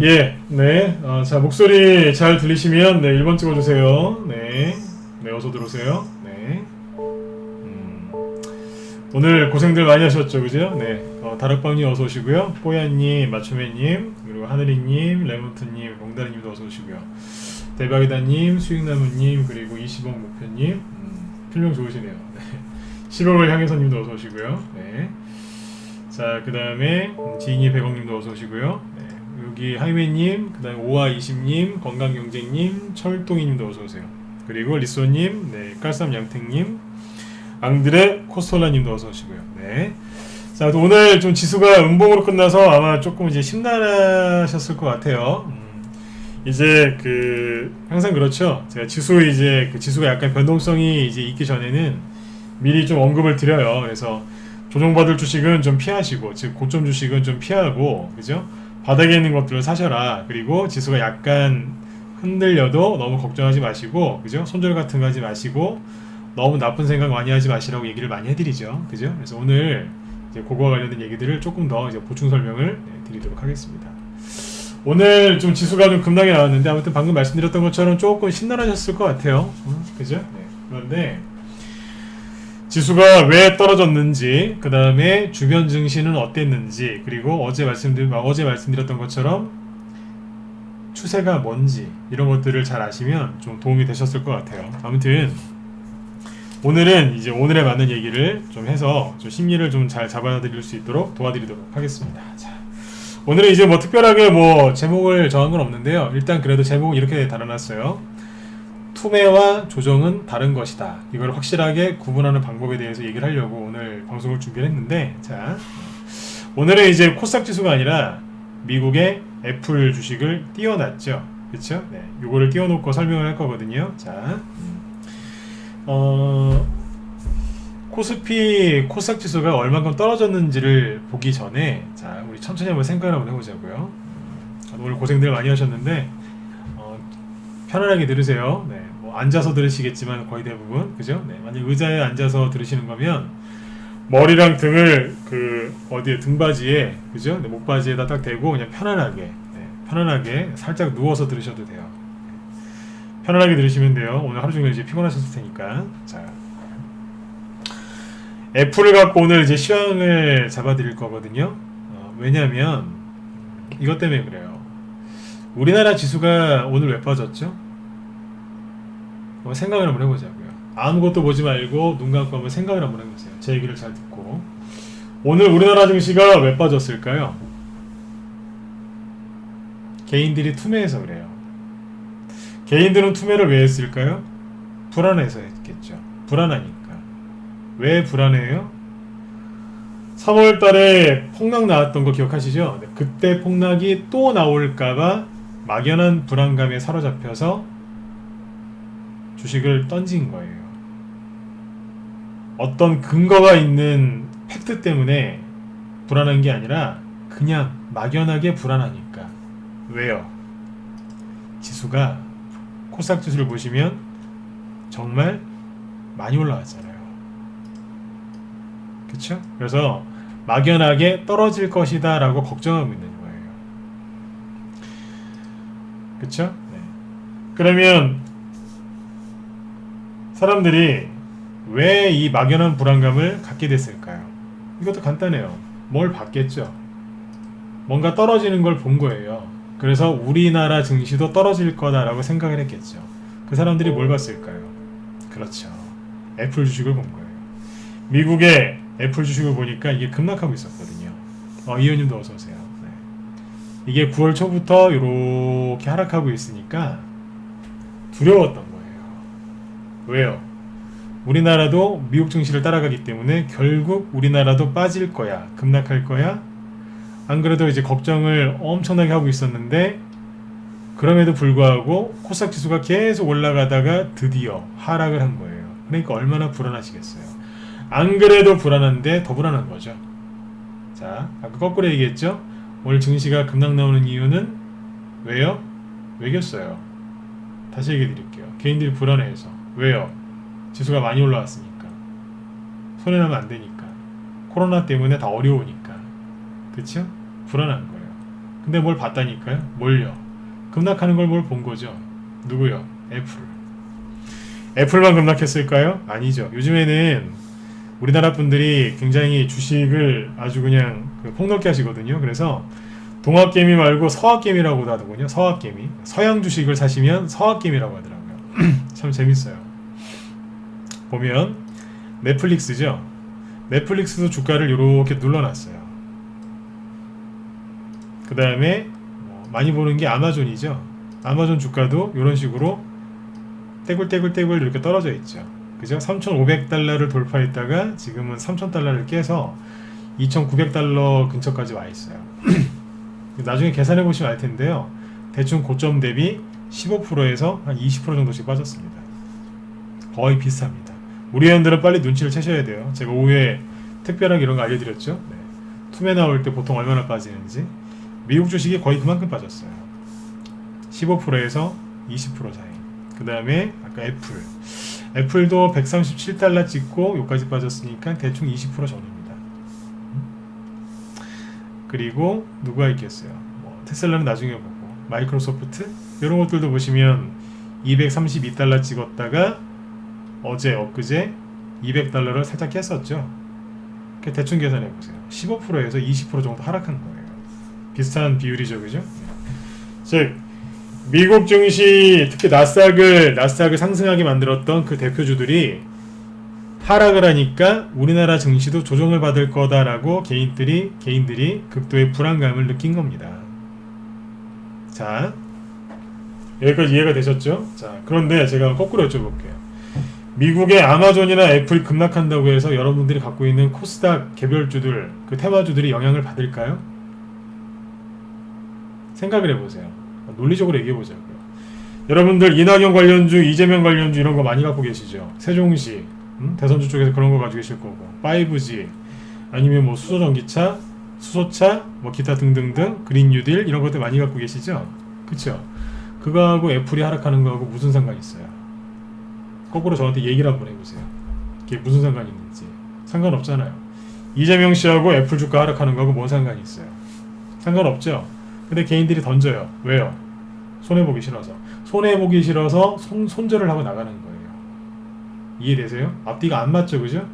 예, 네. 자, 목소리 잘 들리시면, 네, 1번 찍어주세요. 네. 네, 어서 들어오세요. 네. 오늘 고생들 많이 하셨죠, 그죠? 네. 다락방님 어서 오시고요. 뽀야님, 마초맨님, 그리고 하늘이님, 레몬트님, 롱다리님도 어서 오시고요. 대박이다님, 수익나무님, 그리고 20억 목표님, 필명 좋으시네요. 네. 10억을 향해서님도 어서 오시고요. 네. 자, 그 다음에 지인이 100억님도 어서 오시고요. 네. 여기 하이맨님, 그 다음에 오아20님, 건강경쟁님, 철동이님도 어서오세요. 그리고 리소님, 네, 깔쌈양택님, 앙드레 코스톨라님도 어서오시고요. 네. 자, 오늘 좀 지수가 음봉으로 끝나서 아마 조금 이제 심란하셨을 것 같아요. 이제 항상 그렇죠. 제가 지수가 약간 변동성이 이제 있기 전에는 미리 좀 언급을 드려요. 그래서 조정받을 주식은 좀 피하시고, 즉 고점 주식은 좀 피하고, 그죠? 바닥에 있는 것들을 사셔라. 그리고 지수가 약간 흔들려도 너무 걱정하지 마시고, 그죠? 손절 같은 거 하지 마시고, 너무 나쁜 생각 많이 하지 마시라고 얘기를 많이 해드리죠. 그죠? 그래서 오늘 이제 그거와 관련된 얘기들을 조금 더 이제 보충 설명을 드리도록 하겠습니다. 오늘 좀 지수가 좀 급락이 나왔는데, 아무튼 방금 말씀드렸던 것처럼 조금 심란하셨을 것 같아요. 그죠? 네. 그런데 지수가 왜 떨어졌는지, 그 다음에 주변 증시는 어땠는지, 그리고 어제 말씀드렸던 것처럼 추세가 뭔지, 이런 것들을 잘 아시면 좀 도움이 되셨을 것 같아요. 아무튼 오늘은 이제 오늘에 맞는 얘기를 좀 해서 좀 심리를 좀 잘 잡아드릴 수 있도록 도와드리도록 하겠습니다. 자, 오늘은 이제 뭐 특별하게 뭐 제목을 정한 건 없는데요. 일단 그래도 제목은 이렇게 달아놨어요. 투매와 조정은 다른 것이다. 이걸 확실하게 구분하는 방법에 대해서 얘기를 하려고 오늘 방송을 준비를 했는데, 자, 오늘은 이제 코스닥 지수가 아니라 미국의 애플 주식을 띄워놨죠. 그쵸? 네, 요거를 띄워놓고 설명을 할 거거든요. 자, 코스닥 지수가 얼만큼 떨어졌는지를 보기 전에, 자, 우리 천천히 한번 생각을 한번 해보자고요. 오늘 고생들 많이 하셨는데, 편안하게 들으세요. 네, 뭐 앉아서 들으시겠지만 거의 대부분, 그죠? 네, 만약 의자에 앉아서 들으시는 거면 머리랑 등을 어디에 등받이에, 그죠? 네, 목받이에다 딱 대고 그냥 편안하게 살짝 누워서 들으셔도 돼요. 편안하게 들으시면 돼요. 오늘 하루 종일 이제 피곤하셨을 테니까. 자, 애플을 갖고 오늘 이제 시황을 잡아드릴 거거든요. 왜냐면 이것 때문에 그래요. 우리나라 지수가 오늘 왜 빠졌죠? 생각을 한번 해보자고요. 아무것도 보지 말고 눈 감고 한번 생각을 한번 해보세요. 제 얘기를 잘 듣고. 오늘 우리나라 증시가 왜 빠졌을까요? 개인들이 투매해서 그래요. 개인들은 투매를 왜 했을까요? 불안해서 했겠죠. 불안하니까. 왜 불안해요? 3월 달에 폭락 나왔던 거 기억하시죠? 그때 폭락이 또 나올까봐 막연한 불안감에 사로잡혀서 주식을 던진 거예요. 어떤 근거가 있는 팩트 때문에 불안한 게 아니라 그냥 막연하게 불안하니까. 왜요? 지수가 코스닥 지수를 보시면 정말 많이 올라왔잖아요. 그쵸? 그래서 막연하게 떨어질 것이다 라고 걱정하고 있는 거예요. 그쵸? 네. 그러면 사람들이 왜 이 막연한 불안감을 갖게 됐을까요? 이것도 간단해요. 뭘 봤겠죠? 뭔가 떨어지는 걸 본 거예요. 그래서 우리나라 증시도 떨어질 거다라고 생각을 했겠죠. 그 사람들이 뭘 봤을까요? 그렇죠. 애플 주식을 본 거예요. 미국의 애플 주식을 보니까 이게 급락하고 있었거든요. 이현님도 어서 오세요. 네. 이게 9월 초부터 이렇게 하락하고 있으니까 두려웠던 거예요. 왜요? 우리나라도 미국 증시를 따라가기 때문에 결국 우리나라도 빠질 거야, 급락할 거야. 안 그래도 이제 걱정을 엄청나게 하고 있었는데 그럼에도 불구하고 코스닥 지수가 계속 올라가다가 드디어 하락을 한 거예요. 그러니까 얼마나 불안하시겠어요. 안 그래도 불안한데 더 불안한 거죠. 자, 아까 거꾸로 얘기했죠. 오늘 증시가 급락 나오는 이유는 왜요? 왜겠어요? 다시 얘기해 드릴게요. 개인들이 불안해해서. 왜요? 지수가 많이 올라왔으니까. 손해나면 안 되니까. 코로나 때문에 다 어려우니까. 그쵸? 불안한 거예요. 근데 뭘 봤다니까요? 뭘요? 급락하는 걸 뭘 본 거죠? 누구요? 애플. 애플만 급락했을까요? 아니죠. 요즘에는 우리나라 분들이 굉장히 주식을 아주 그냥 폭넓게 하시거든요. 그래서 동학개미 말고 서학개미라고도 하더군요. 서학개미. 서양 주식을 사시면 서학개미라고 하더라고요. 참 재밌어요. 보면 넷플릭스죠. 넷플릭스도 주가를 이렇게 눌러놨어요. 그 다음에 많이 보는 게 아마존이죠. 아마존 주가도 이런 식으로 떼굴떼굴떼굴 이렇게 떨어져 있죠. 그죠? 3,500달러를 돌파했다가 지금은 3,000달러를 깨서 2,900달러 근처까지 와 있어요. 나중에 계산해 보시면 알 텐데요. 대충 고점 대비 15%에서 한 20% 정도씩 빠졌습니다. 거의 비슷합니다. 우리 회원들은 빨리 눈치를 채셔야 돼요. 제가 오후에 특별하게 이런 거 알려드렸죠. 네. 투매 나올 때 보통 얼마나 빠지는지. 미국 주식이 거의 그만큼 빠졌어요. 15%에서 20% 사이. 그 다음에 아까 애플도 137달러 찍고 여기까지 빠졌으니까 대충 20% 전입니다. 그리고 누가 있겠어요? 테슬라는 나중에 보고, 마이크로소프트 이런 것들도 보시면 232달러 찍었다가 어제 엊그제 200달러를 살짝 깼었죠. 대충 계산해 보세요. 15%에서 20% 정도 하락한 거예요. 비슷한 비율이죠, 그죠? 즉 미국 증시, 특히 나스닥을 상승하게 만들었던 그 대표주들이 하락을 하니까 우리나라 증시도 조정을 받을 거다라고 개인들이 극도의 불안감을 느낀 겁니다. 자, 여기까지 이해가 되셨죠? 자, 그런데 제가 거꾸로 여쭤볼게요. 미국의 아마존이나 애플이 급락한다고 해서 여러분들이 갖고 있는 코스닥 개별주들, 그 테마주들이 영향을 받을까요? 생각을 해보세요. 논리적으로 얘기해보자고요. 여러분들 이낙연 관련주, 이재명 관련주 이런 거 많이 갖고 계시죠? 세종시, 대선주 쪽에서 그런 거 가지고 계실 거고, 5G, 아니면 뭐 수소전기차, 수소차, 뭐 기타 등등등, 그린 뉴딜 이런 것들 많이 갖고 계시죠? 그쵸? 그거하고 애플이 하락하는 거하고 무슨 상관이 있어요? 거꾸로 저한테 얘기를 한번 해보세요. 그게 무슨 상관이 있는지. 상관없잖아요. 이재명 씨하고 애플 주가 하락하는 거하고 뭔 상관이 있어요? 상관없죠? 근데 개인들이 던져요. 왜요? 손해보기 싫어서. 손해보기 싫어서 손절을 하고 나가는 거예요. 이해되세요? 앞뒤가 안 맞죠, 그죠?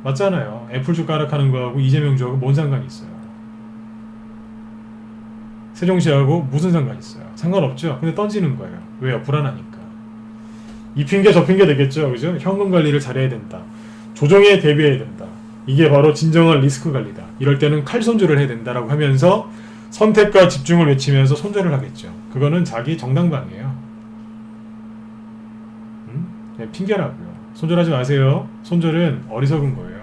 맞잖아요. 애플 주가 하락하는 거하고 이재명 주하고 뭔 상관이 있어요? 세종시하고 무슨 상관이 있어요? 상관없죠. 근데 던지는 거예요. 왜요? 불안하니까. 이 핑계 저 핑계 되겠죠. 그죠? 현금 관리를 잘해야 된다. 조정에 대비해야 된다. 이게 바로 진정한 리스크 관리다. 이럴 때는 칼 손절을 해야 된다라고 하면서 선택과 집중을 외치면서 손절을 하겠죠. 그거는 자기 정당방이에요. 네, 핑계라고요. 손절하지 마세요. 손절은 어리석은 거예요.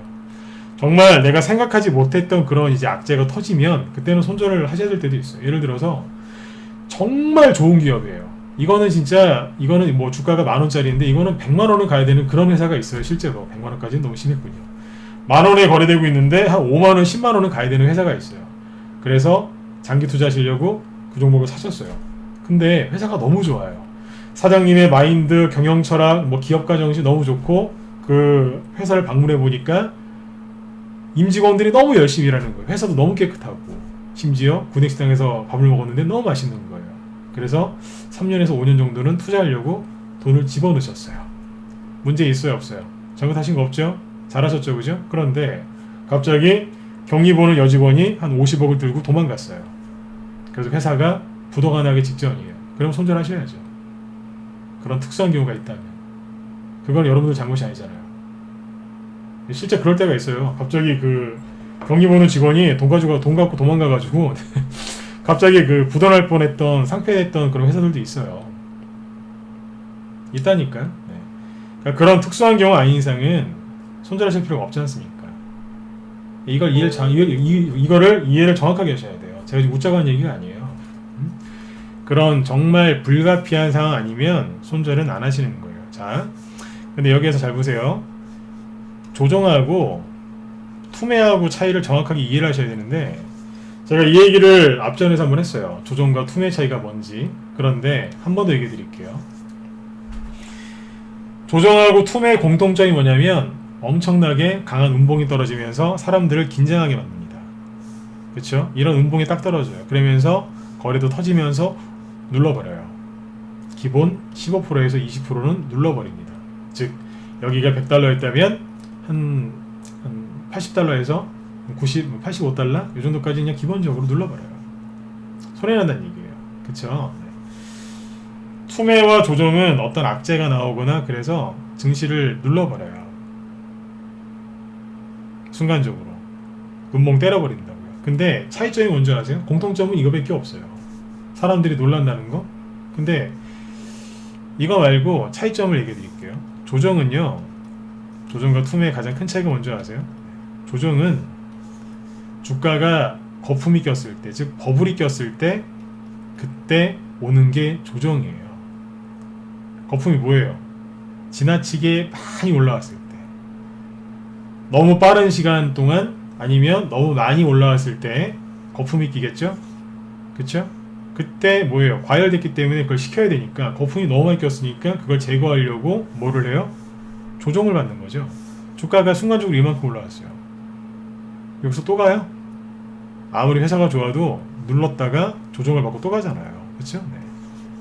정말 내가 생각하지 못했던 그런 이제 악재가 터지면 그때는 손절을 하셔야 될 때도 있어요. 예를 들어서 정말 좋은 기업이에요. 이거는 진짜 이거는 뭐 주가가 10,000원짜리인데 이거는 100만 원은 가야 되는 그런 회사가 있어요. 실제로 100만 원까지는 너무 심했군요. 10,000원에 거래되고 있는데 한 5만 원, 10만 원은 가야 되는 회사가 있어요. 그래서 장기 투자하시려고 그 종목을 사셨어요. 근데 회사가 너무 좋아요. 사장님의 마인드, 경영 철학, 뭐 기업가 정신 너무 좋고 그 회사를 방문해 보니까 임직원들이 너무 열심히 일하는 거예요. 회사도 너무 깨끗하고 심지어 구내식당에서 밥을 먹었는데 너무 맛있는 거예요. 그래서 3년에서 5년 정도는 투자하려고 돈을 집어넣으셨어요. 문제 있어요? 없어요? 잘못하신 거 없죠? 잘하셨죠? 그죠? 그런데 갑자기 경리 보는 여직원이 한 50억을 들고 도망갔어요. 그래서 회사가 부도가 나기 직전이에요. 그럼 손절하셔야죠. 그런 특수한 경우가 있다면. 그건 여러분들 잘못이 아니잖아요. 실제 그럴 때가 있어요. 갑자기 그 경리 보는 직원이 돈 갖고 도망가가지고 갑자기 그 부도날 뻔했던 상폐했던 그런 회사들도 있어요. 있다니까요. 네. 그러니까 그런 특수한 경우 아닌 이상은 손절하실 필요가 없지 않습니까? 이거를 이해를 정확하게 하셔야 돼요. 제가 지금 웃자고 하는 얘기가 아니에요. 그런 정말 불가피한 상황 아니면 손절은 안 하시는 거예요. 자, 근데 여기에서 잘 보세요. 조정하고 투매하고 차이를 정확하게 이해를 하셔야 되는데 제가 이 얘기를 앞전에서 한번 했어요. 조정과 투매 차이가 뭔지. 그런데 한 번 더 얘기해 드릴게요. 조정하고 투매의 공통점이 뭐냐면 엄청나게 강한 음봉이 떨어지면서 사람들을 긴장하게 만듭니다. 그렇죠? 이런 음봉이 딱 떨어져요. 그러면서 거래도 터지면서 눌러버려요. 기본 15%에서 20%는 눌러버립니다. 즉 여기가 100달러였다면 한 80달러에서 85달러 이 정도까지 그냥 기본적으로 눌러버려요. 손해난다는 얘기예요. 그쵸? 네. 투매와 조정은 어떤 악재가 나오거나 그래서 증시를 눌러버려요. 순간적으로 음봉 때려버린다고요. 근데 차이점이 뭔지 아세요? 공통점은 이거밖에 없어요. 사람들이 놀란다는 거. 근데 이거 말고 차이점을 얘기해 드릴게요. 조정은요, 조정과 투매의 가장 큰 차이가 뭔지 아세요? 조정은 주가가 거품이 꼈을 때, 즉 버블이 꼈을 때 그때 오는 게 조정이에요. 거품이 뭐예요? 지나치게 많이 올라왔을 때, 너무 빠른 시간 동안 아니면 너무 많이 올라왔을 때 거품이 끼겠죠? 그쵸? 그때 뭐예요? 과열됐기 때문에 그걸 식혀야 되니까 거품이 너무 많이 꼈으니까 그걸 제거하려고 뭐를 해요? 조정을 받는 거죠. 주가가 순간적으로 이만큼 올라왔어요. 여기서 또 가요? 아무리 회사가 좋아도 눌렀다가 조정을 받고 또 가잖아요. 그렇죠? 네.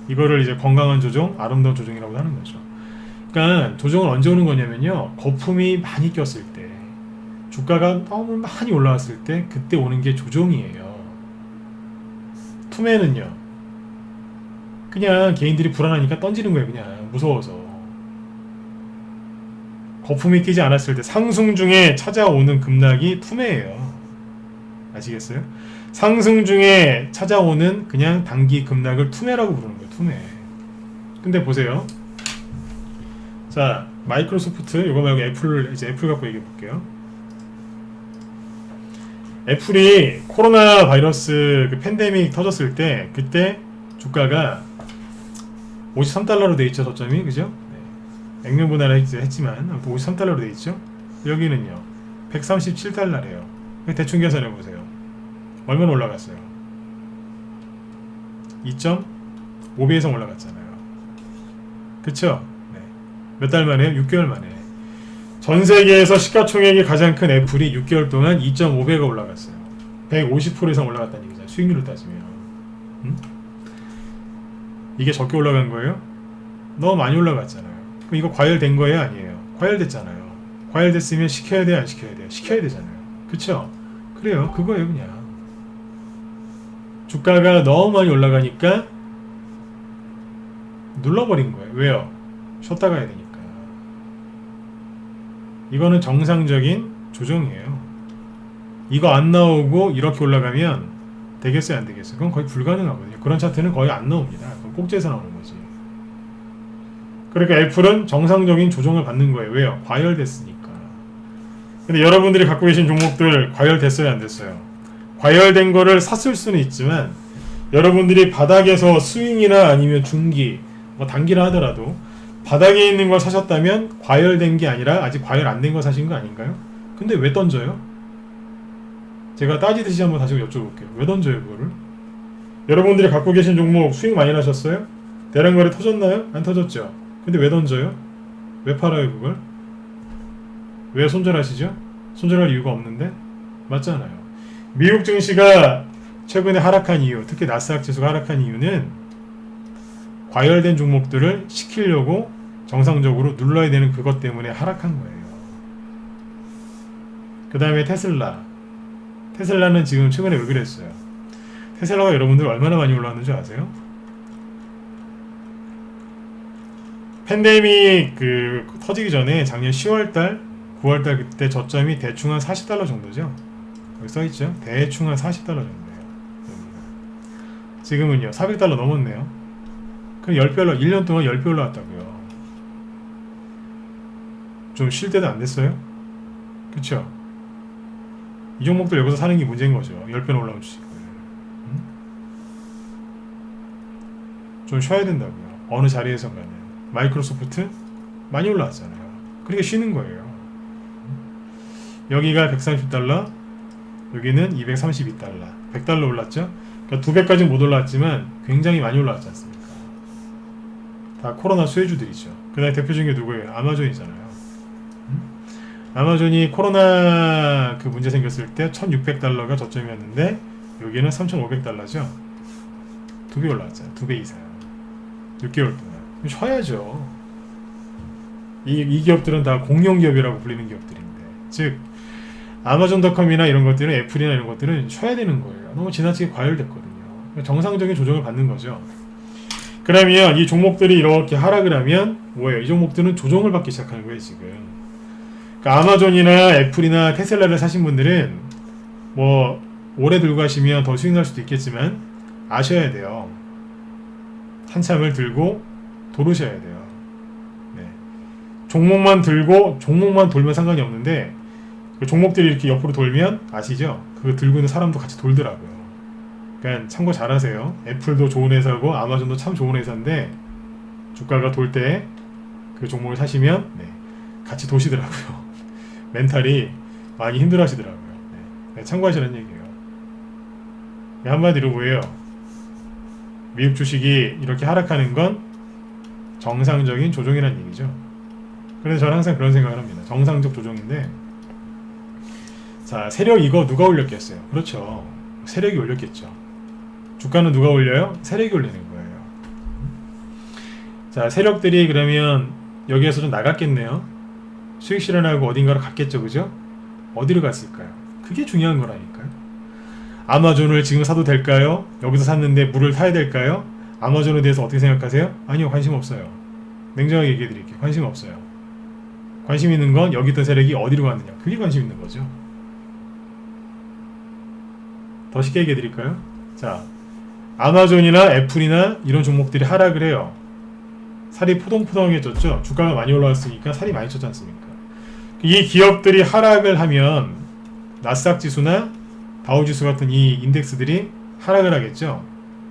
이거를 이제 건강한 조정, 아름다운 조정이라고 하는 거죠. 그러니까 조정은 언제 오는 거냐면요. 거품이 많이 꼈을 때, 주가가 너무 많이 올라왔을 때 그때 오는 게 조정이에요. 투매는요. 그냥 개인들이 불안하니까 던지는 거예요. 그냥 무서워서. 거품이 끼지 않았을 때 상승 중에 찾아오는 급락이 투매예요. 아시겠어요? 상승 중에 찾아오는 그냥 단기 급락을 투매라고 부르는 거예요. 투매. 근데 보세요. 자, 마이크로소프트 이거 말고 애플 갖고 얘기해 볼게요. 애플이 코로나 바이러스 그 팬데믹 터졌을 때 그때 주가가 53달러로 돼 있죠. 저점이. 그죠? 네. 액면 분할을 했지만 53달러로 돼 있죠. 여기는요. 137달러래요. 대충 계산해 보세요. 얼마나 올라갔어요? 2.5배 이상 올라갔잖아요. 그쵸? 네. 몇 달 만에요? 6개월 만에. 전 세계에서 시가총액이 가장 큰 애플이 6개월 동안 2.5배가 올라갔어요. 150% 이상 올라갔다는 얘기잖아요. 수익률을 따지면. 이게 적게 올라간 거예요? 너무 많이 올라갔잖아요. 그럼 이거 과열된 거예요? 아니에요? 과열됐잖아요. 과열됐으면 시켜야 돼, 안 시켜야 돼요? 시켜야 되잖아요. 그쵸? 그래요. 그거예요, 그냥. 주가가 너무 많이 올라가니까 눌러버린 거예요. 왜요? 쉬었다 가야 되니까. 이거는 정상적인 조정이에요. 이거 안 나오고 이렇게 올라가면 되겠어요, 안 되겠어요? 그건 거의 불가능하거든요. 그런 차트는 거의 안 나옵니다. 그건 꼭지에서 나오는 거지. 그러니까 애플은 정상적인 조정을 받는 거예요. 왜요? 과열됐으니까. 근데 여러분들이 갖고 계신 종목들 과열됐어요, 안 됐어요? 과열된 거를 샀을 수는 있지만 여러분들이 바닥에서 스윙이나 아니면 중기, 뭐 단기라 하더라도 바닥에 있는 걸 사셨다면 과열된 게 아니라 아직 과열 안 된 거 사신 거 아닌가요? 근데 왜 던져요? 제가 따지듯이 한번 다시 여쭤볼게요. 왜 던져요, 그거를? 여러분들이 갖고 계신 종목 수익 많이 나셨어요? 대량거래 터졌나요? 안 터졌죠? 근데 왜 던져요? 왜 팔아요, 그걸? 왜 손절하시죠? 손절할 이유가 없는데? 맞잖아요. 미국 증시가 최근에 하락한 이유, 특히 나스닥 지수가 하락한 이유는 과열된 종목들을 시키려고 정상적으로 눌러야 되는 그것 때문에 하락한 거예요. 그 다음에 테슬라는 지금 최근에 왜 그랬어요? 테슬라가 여러분들 얼마나 많이 올라왔는지 아세요? 팬데믹 터지기 전에 작년 10월달, 9월달 그때 저점이 대충 한 $40 정도죠? 여기 써있죠? 대충 한 $40 정도예요. 지금은요, $400 넘었네요. 그럼 10배 1년 동안 10배 올라왔다고요. 좀 쉴 때도 안 됐어요? 그쵸? 이 종목들 여기서 사는 게 문제인 거죠. 10배는 올라온 주식을. 좀 쉬어야 된다고요. 어느 자리에선가는. 마이크로소프트 많이 올라왔잖아요. 그러니까 쉬는 거예요. 여기가 $130, 여기는 $232, $100 올랐죠? 그러니까 2배까지는 못 올랐지만 굉장히 많이 올라왔지 않습니까? 다 코로나 수혜주들이죠. 그 다음에 대표적인 게 누구예요? 아마존이잖아요. 아마존이 코로나 그 문제 생겼을 때 $1,600가 저점이었는데 여기는 $3,500죠. 2배 올라왔잖아요. 2배 이상. 6개월 동안. 쉬어야죠. 이 기업들은 다 공룡기업이라고 불리는 기업들인데, 즉 아마존닷컴이나 이런 것들은, 애플이나 이런 것들은 쉬어야 되는 거예요. 너무 지나치게 과열됐거든요. 정상적인 조정을 받는 거죠. 그러면 이 종목들이 이렇게 하락을 하면 뭐예요? 이 종목들은 조정을 받기 시작하는 거예요, 지금. 그러니까 아마존이나 애플이나 테슬라를 사신 분들은 뭐 오래 들고 가시면 더 수익 날 수도 있겠지만 아셔야 돼요. 한참을 들고 도르셔야 돼요. 네. 종목만 돌면 상관이 없는데 그 종목들이 이렇게 옆으로 돌면 아시죠? 그거 들고 있는 사람도 같이 돌더라고요. 그러니까 참고 잘하세요. 애플도 좋은 회사고 아마존도 참 좋은 회사인데 주가가 돌 때 그 종목을 사시면 같이 도시더라고요. 멘탈이 많이 힘들어 하시더라고요. 네. 참고하시라는 얘기예요. 한마디로 뭐예요? 미국 주식이 이렇게 하락하는 건 정상적인 조정이라는 얘기죠. 그래서 저는 항상 그런 생각을 합니다. 정상적 조정인데, 자, 세력 이거 누가 올렸겠어요? 그렇죠. 세력이 올렸겠죠. 주가는 누가 올려요? 세력이 올리는 거예요. 자, 세력들이 그러면 여기에서 좀 나갔겠네요. 수익 실현하고 어딘가로 갔겠죠, 그죠? 어디로 갔을까요? 그게 중요한 거라니까요. 아마존을 지금 사도 될까요? 여기서 샀는데 물을 타야 될까요? 아마존에 대해서 어떻게 생각하세요? 아니요, 관심 없어요. 냉정하게 얘기해 드릴게요. 관심 없어요. 관심 있는 건 여기 있던 세력이 어디로 갔느냐, 그게 관심 있는 거죠. 더 쉽게 얘기해 드릴까요? 자, 아마존이나 애플이나 이런 종목들이 하락을 해요. 살이 포동포동해졌죠. 주가가 많이 올라왔으니까 살이 많이 쪘지 않습니까? 이 기업들이 하락을 하면 나스닥 지수나 다우지수 같은 이 인덱스들이 하락을 하겠죠.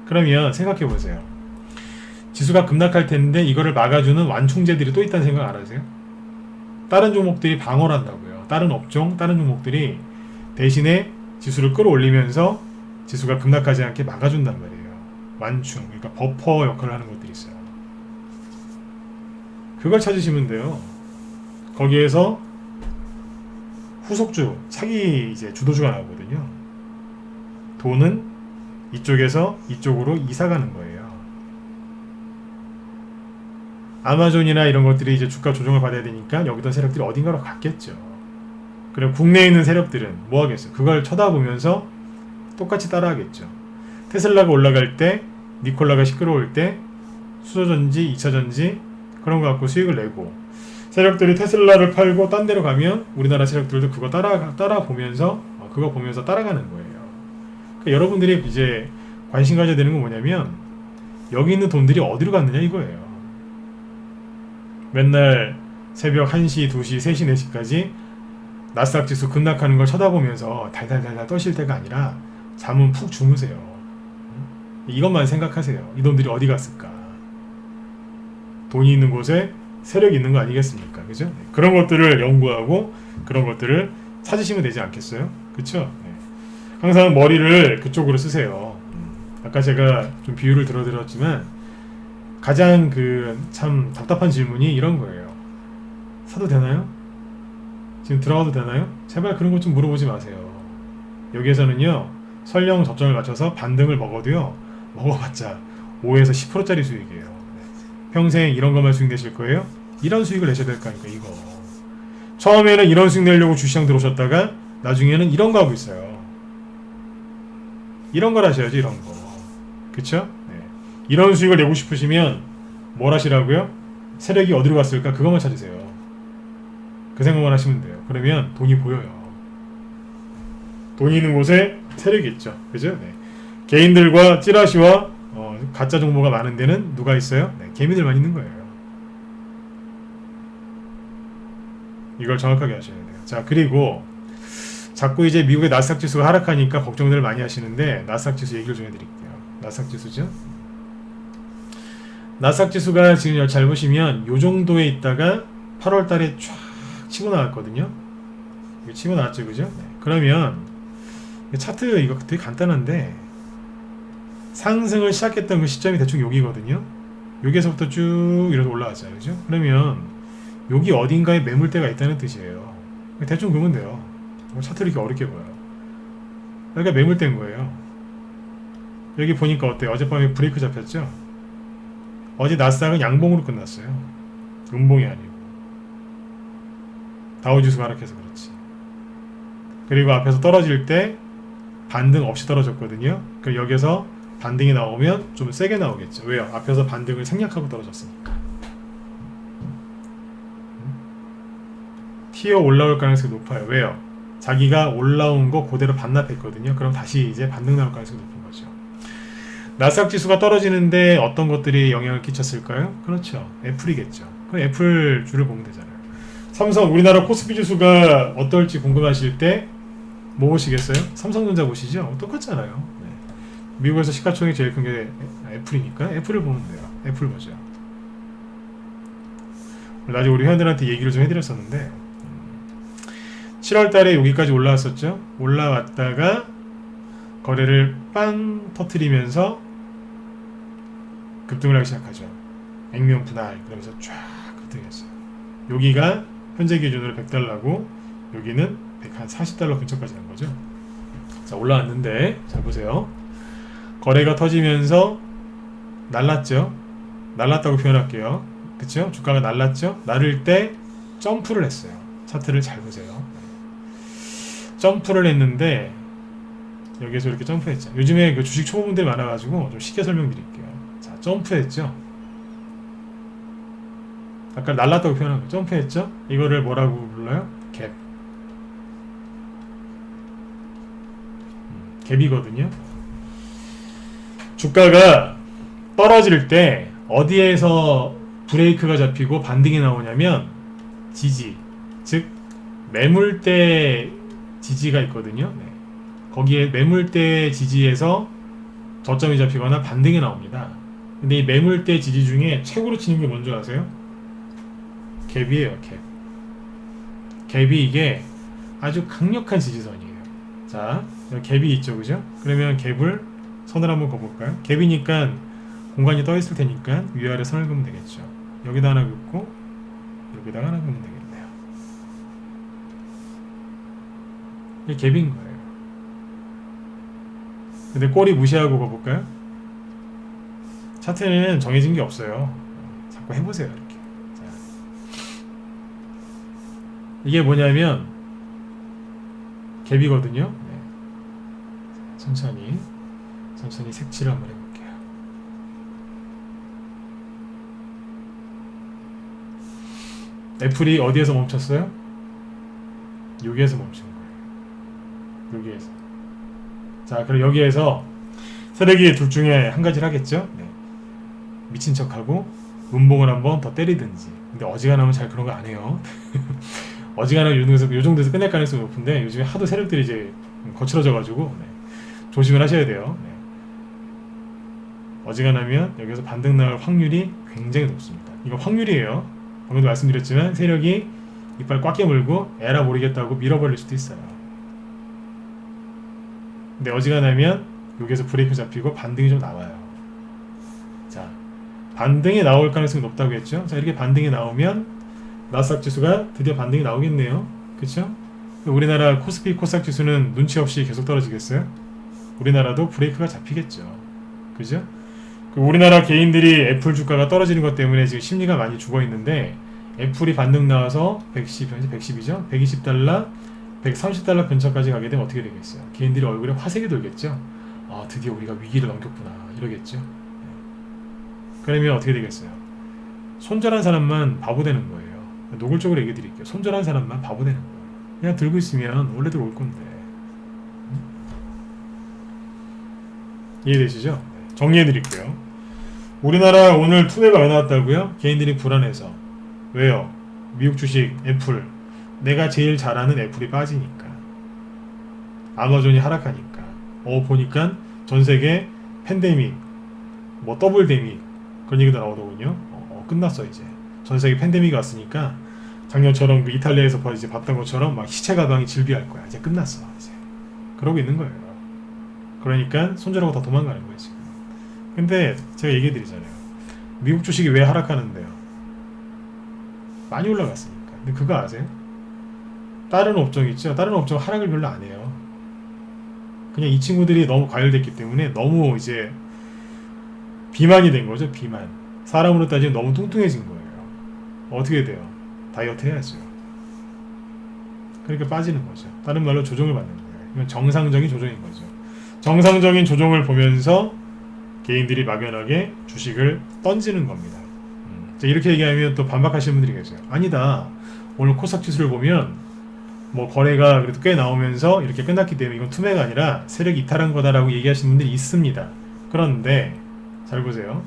그러면 생각해 보세요. 지수가 급락할 텐데 이거를 막아주는 완충제들이 또 있다는 생각 알아세요? 다른 종목들이 방어를 한다고요. 다른 업종, 다른 종목들이 대신에 지수를 끌어올리면서 지수가 급락하지 않게 막아준단 말이에요. 완충, 그러니까 버퍼 역할을 하는 것들이 있어요. 그걸 찾으시면 돼요. 거기에서 후속주, 차기 이제 주도주가 나오거든요. 돈은 이쪽에서 이쪽으로 이사가는 거예요. 아마존이나 이런 것들이 이제 주가 조정을 받아야 되니까 여기던 세력들이 어딘가로 갔겠죠. 그리고 국내에 있는 세력들은 뭐 하겠어? 그걸 쳐다보면서 똑같이 따라하겠죠. 테슬라가 올라갈 때, 니콜라가 시끄러울 때 수소전지, 2차전지 그런 거 갖고 수익을 내고, 세력들이 테슬라를 팔고 딴 데로 가면 우리나라 세력들도 그거 따라 보면서 그거 보면서 따라가는 거예요. 그러니까 여러분들이 이제 관심 가져야 되는 건 뭐냐면 여기 있는 돈들이 어디로 갔느냐 이거예요. 맨날 새벽 1시, 2시, 3시, 4시까지 나스닥 지수 급락하는 걸 쳐다보면서 달달달달 떠실 때가 아니라 잠은 푹 주무세요. 이것만 생각하세요. 이 돈들이 어디 갔을까? 돈이 있는 곳에 세력이 있는 거 아니겠습니까? 그죠? 그런 것들을 연구하고 그런 것들을 찾으시면 되지 않겠어요? 그쵸? 항상 머리를 그쪽으로 쓰세요. 아까 제가 좀 비유를 들어드렸지만 가장 참 답답한 질문이 이런 거예요. 사도 되나요? 지금 들어가도 되나요? 제발 그런 것 좀 물어보지 마세요. 여기에서는요, 설령 저점을 맞춰서 반등을 먹어도요, 먹어봤자 5에서 10%짜리 수익이에요. 평생 이런 것만 수익 내실 거예요? 이런 수익을 내셔야 될 거 아닙니까, 이거. 처음에는 이런 수익 내려고 주시장 들어오셨다가 나중에는 이런 거 하고 있어요. 이런 걸 하셔야지, 이런 거. 그쵸? 네. 이런 수익을 내고 싶으시면 뭘 하시라고요? 세력이 어디로 갔을까? 그것만 찾으세요. 그 생각만 하시면 돼요. 그러면 돈이 보여요. 돈이 있는 곳에 세력이 있죠. 그죠? 네. 개인들과 찌라시와 가짜 정보가 많은 데는 누가 있어요? 네. 개미들만 있는 거예요. 이걸 정확하게 하셔야 돼요. 자, 그리고 자꾸 이제 미국의 나스닥 지수가 하락하니까 걱정들 많이 하시는데 나스닥 지수 얘기를 좀 해드릴게요. 나스닥 지수죠? 나스닥 지수가 지금 잘 보시면 요 정도에 있다가 8월 달에 쫙 치고 나왔거든요. 이거 치고 나왔죠, 그죠? 네. 그러면 차트 이거 되게 간단한데 상승을 시작했던 그 시점이 대충 여기거든요. 여기에서부터 쭉 이렇게 올라왔잖아요, 그죠? 그러면 여기 어딘가에 매물대가 있다는 뜻이에요. 대충 그러면 돼요. 차트를 이렇게 어렵게 보여요. 여기가 매물대인 거예요. 여기 보니까 어때요? 어젯밤에 브레이크 잡혔죠? 어제 나스닥은 양봉으로 끝났어요. 음봉이 아니고. 다우지수가 하락해서 그렇지. 그리고 앞에서 떨어질 때 반등 없이 떨어졌거든요. 그럼 여기서 반등이 나오면 좀 세게 나오겠죠. 왜요? 앞에서 반등을 생략하고 떨어졌으니까. 튀어 올라올 가능성이 높아요. 왜요? 자기가 올라온 거 그대로 반납했거든요. 그럼 다시 이제 반등 나올 가능성이 높은 거죠. 나스닥 지수가 떨어지는데 어떤 것들이 영향을 끼쳤을까요? 그렇죠. 애플이겠죠. 그럼 애플 주를 보면 되잖아요. 삼성, 우리나라 코스피 지수가 어떨지 궁금하실 때 뭐 보시겠어요? 삼성전자 보시죠? 똑같잖아요. 네. 미국에서 시가총액이 제일 큰 게 애플이니까 애플을 보면 돼요. 애플 보죠. 나중에 우리 회원들한테 얘기를 좀 해드렸었는데 7월 달에 여기까지 올라왔었죠. 올라왔다가 거래를 빵 터트리면서 급등을 하기 시작하죠. 액면 분할 그러면서 쫙 급등했어요. 여기가 현재 기준으로 100달러고 여기는 140달러 근처까지 간 거죠. 자, 올라왔는데 잘 보세요. 거래가 터지면서 날랐죠. 날랐다고 표현할게요. 그쵸? 주가가 날랐죠. 날을 때 점프를 했어요. 차트를 잘 보세요. 점프를 했는데 여기서 이렇게 점프했죠. 요즘에 그 주식 초보분들이 많아가지고 좀 쉽게 설명드릴게요. 자, 점프했죠. 아까 날랐다고 표현한 거 점프했죠. 이거를 뭐라고 불러요? 갭. 갭이거든요. 주가가 떨어질 때 어디에서 브레이크가 잡히고 반등이 나오냐면 지지, 즉 매물대 지지가 있거든요. 네. 거기에 매물대 지지에서 저점이 잡히거나 반등이 나옵니다. 근데 이 매물대 지지 중에 최고로 치는 게 뭔지 아세요? 갭이에요. 갭이 이게 아주 강력한 지지선이에요. 자, 갭이 있죠, 그죠? 그러면 갭을 선을 한번 그어볼까요? 갭이니까 공간이 떠 있을 테니까 위아래 선을 그으면 되겠죠. 여기다 하나 긋고 여기다가 하나 그으면 되겠네요. 이게 갭인 거예요. 근데 꼬리 무시하고 그어볼까요? 차트에는 정해진 게 없어요. 자꾸 해보세요, 이렇게. 이게 뭐냐면 갭이거든요. 네. 천천히 색칠을 한번 해볼게요. 애플이 어디에서 멈췄어요? 여기에서 멈춘 거예요. 여기에서. 자, 그럼 여기에서 세력이 둘 중에 한 가지를 하겠죠. 네. 미친 척하고 음봉을 한번 더 때리든지. 근데 어지간하면 잘 그런 거 안 해요. 어지간하면 요 정도에서 끝낼 가능성이 높은데 요즘에 하도 세력들이 이제 거칠어져가지고 네. 조심을 하셔야 돼요. 네. 어지간하면 여기서 반등 나올 확률이 굉장히 높습니다. 이거 확률이에요. 방금도 말씀드렸지만 세력이 이빨 꽉 깨물고 에라 모르겠다고 밀어버릴 수도 있어요. 근데 어지간하면 여기서 브레이크 잡히고 반등이 좀 나와요. 자, 반등이 나올 가능성이 높다고 했죠. 자, 이렇게 반등이 나오면 나스닥 지수가 드디어 반등이 나오겠네요. 그쵸? 우리나라 코스피 코스닥 지수는 눈치 없이 계속 떨어지겠어요? 우리나라도 브레이크가 잡히겠죠. 그죠? 우리나라 개인들이 애플 주가가 떨어지는 것 때문에 지금 심리가 많이 죽어 있는데 애플이 반등 나와서 110이죠? 120달러, 130달러 근처까지 가게 되면 어떻게 되겠어요? 개인들이 얼굴에 화색이 돌겠죠? 아, 드디어 우리가 위기를 넘겼구나. 이러겠죠? 그러면 어떻게 되겠어요? 손절한 사람만 바보 되는 거예요. 노골적으로 얘기 드릴게요. 손절한 사람만 바보 되는 거예요. 그냥 들고 있으면 원래대로 올 건데. 이해되시죠? 정리해 드릴게요. 우리나라 오늘 투매가 왜 나왔다고요? 개인들이 불안해서. 왜요? 미국 주식 애플, 내가 제일 잘 아는 애플이 빠지니까, 아마존이 하락하니까, 보니까 전세계 팬데믹, 뭐 더블데믹 그런 얘기도 나오더군요. 끝났어. 이제 전세계 팬데믹이 왔으니까 작년처럼 그 이탈리아에서 이제 봤던 것처럼 막 시체 가방이 질비할 거야. 이제 끝났어. 이제 그러고 있는 거예요. 그러니까 손절하고 다 도망가는 거예요 지금. 근데 제가 얘기해 드리잖아요. 미국 주식이 왜 하락하는데요? 많이 올라갔으니까. 근데 그거 아세요? 다른 업종 있죠? 다른 업종 하락을 별로 안 해요. 그냥 이 친구들이 너무 과열됐기 때문에 너무 이제 비만이 된 거죠. 비만. 사람으로 따지면 너무 뚱뚱해진 거예요. 어떻게 돼요? 다이어트 해야죠. 그러니까 빠지는 거죠. 다른 말로 조정을 받는 거예요. 이건 정상적인 조정인 거죠. 정상적인 조정을 보면서 개인들이 막연하게 주식을 던지는 겁니다. 이렇게 얘기하면 또 반박하시는 분들이 계세요. 아니다. 오늘 코스닥 지수를 보면 뭐 거래가 그래도 꽤 나오면서 이렇게 끝났기 때문에 이건 투매가 아니라 세력이 이탈한 거다라고 얘기하시는 분들이 있습니다. 그런데 잘 보세요.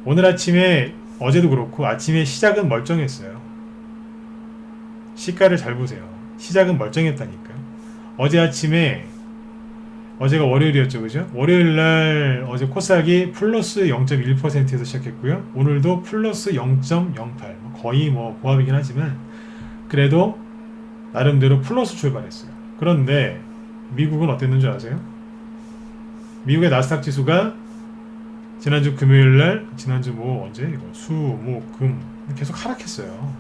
오늘 아침에 어제도 그렇고 아침에 시작은 멀쩡했어요. 시가를 잘 보세요. 시작은 멀쩡했다니까요. 어제 아침에 어제가 월요일이었죠, 그죠? 월요일날 어제 코스닥이 플러스 0.1%에서 시작했고요. 오늘도 플러스 0.08, 거의 뭐 보합이긴 하지만 그래도 나름대로 플러스 출발했어요. 그런데 미국은 어땠는 줄 아세요? 미국의 나스닥 지수가 지난주 금요일날, 지난주 뭐 언제 이거 수, 목, 금 계속 하락했어요.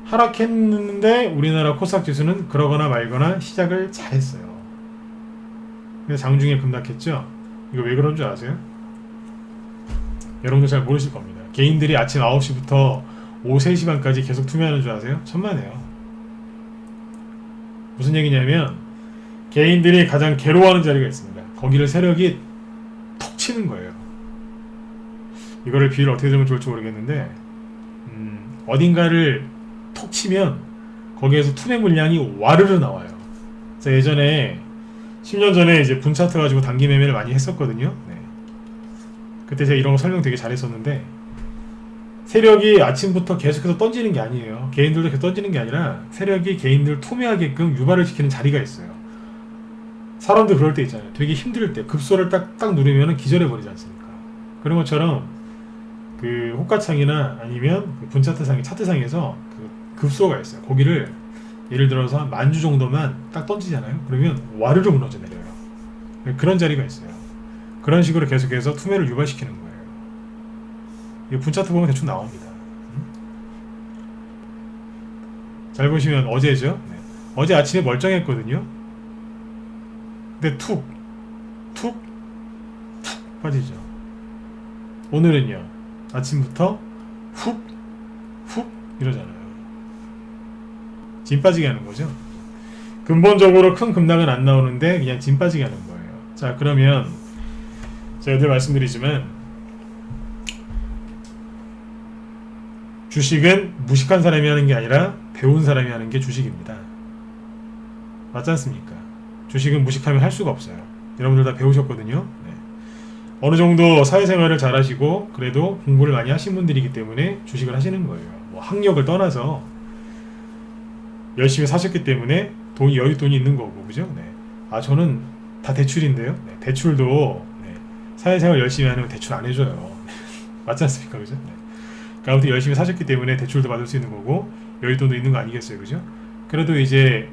하락했는데 우리나라 코스닥 지수는 그러거나 말거나 시작을 잘했어요. 근데 장중에 급락했죠? 이거 왜 그런 줄 아세요? 여러분도 잘 모르실 겁니다. 개인들이 아침 9시부터 오후 3시 반까지 계속 투매하는 줄 아세요? 천만에요. 무슨 얘기냐면 개인들이 가장 괴로워하는 자리가 있습니다. 거기를 세력이 톡 치는 거예요. 이거를 비유를 어떻게 들으면 좋을지 모르겠는데 어딘가를 톡 치면 거기에서 투매 물량이 와르르 나와요. 제가 예전에 10년 전에 이제 분차트 가지고 단기 매매를 많이 했었거든요. 네. 그때 제가 이런 거 설명 되게 잘했었는데 세력이 아침부터 계속해서 던지는 게 아니에요. 개인들도 계속 던지는 게 아니라 세력이 개인들 투매하게끔 유발을 시키는 자리가 있어요. 사람들 그럴 때 있잖아요. 되게 힘들 때 급소를 딱 누르면 기절해버리지 않습니까? 그런 것처럼 그 호가창이나 아니면 그 분차트상의 차트상에서 그 급소가 있어요. 거기를 예를 들어서 한 10,000주 정도만 딱 던지잖아요. 그러면 와르르 무너져 내려요. 그런 자리가 있어요. 그런 식으로 계속해서 투매를 유발시키는 거예요. 이 분차트 보면 대충 나옵니다. 잘 보시면 어제죠. 네. 어제 아침에 멀쩡했거든요. 근데 툭 빠지죠. 오늘은요. 아침부터 훅 이러잖아요. 진 빠지게 하는 거죠. 근본적으로 큰 급락은 안 나오는데 그냥 진 빠지게 하는 거예요. 자, 그러면 제가 늘 말씀드리지만 주식은 무식한 사람이 하는 게 아니라 배운 사람이 하는 게 주식입니다. 맞지 않습니까? 주식은 무식하면 할 수가 없어요. 여러분들 다 배우셨거든요. 네. 어느 정도 사회생활을 잘 하시고 그래도 공부를 많이 하신 분들이기 때문에 주식을 하시는 거예요. 뭐 학력을 떠나서 열심히 사셨기 때문에 여윳돈이 있는 거고, 그죠? 네. 아, 저는 다 대출인데요. 네. 대출도 네. 사회생활 열심히 하면 대출 안 해줘요. 맞지 않습니까? 그죠? 네. 그러니까 아무튼 열심히 사셨기 때문에 대출도 받을 수 있는 거고 여윳돈도 있는 거 아니겠어요, 그죠? 그래도 이제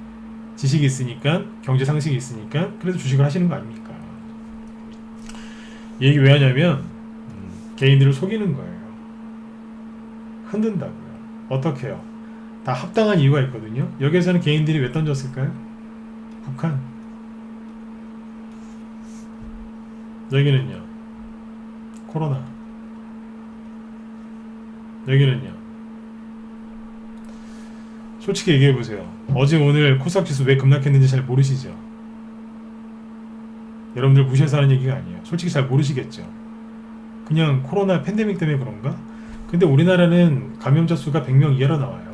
지식이 있으니까, 경제 상식이 있으니까 그래도 주식을 하시는 거 아닙니까? 이 얘기 왜 하냐면 개인들을 속이는 거예요. 흔든다고요. 어떻게 해요? 다 합당한 이유가 있거든요. 여기에서는 개인들이 왜 던졌을까요? 북한. 여기는요, 코로나. 여기는요, 솔직히 얘기해보세요. 어제 오늘 코스닥 지수 왜 급락했는지 잘 모르시죠? 여러분들 무시해서 하는 얘기가 아니에요. 솔직히 잘 모르시겠죠. 그냥 코로나 팬데믹 때문에 그런가? 근데 우리나라는 감염자 수가 100명 이하로 나와요.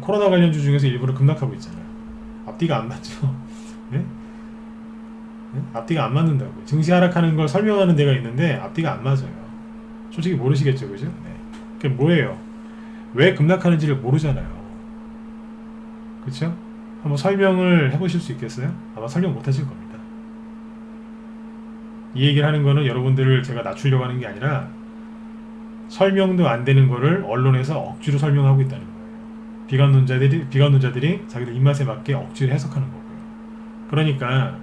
코로나 관련주 중에서 일부러 급락하고 있잖아요. 앞뒤가 안 맞죠? 네? 네? 앞뒤가 안 맞는다고요. 증시 하락하는 걸 설명하는 데가 있는데 앞뒤가 안 맞아요. 솔직히 모르시겠죠, 그죠? 네. 그게 뭐예요? 왜 급락하는지를 모르잖아요. 그쵸? 한번 설명을 해보실 수 있겠어요? 아마 설명 못 하실 겁니다. 이 얘기를 하는 거는 여러분들을 제가 낮추려고 하는 게 아니라 설명도 안 되는 거를 언론에서 억지로 설명하고 있다는 거예요. 비관론자들이 자기들 입맛에 맞게 억지로 해석하는 거고요. 그러니까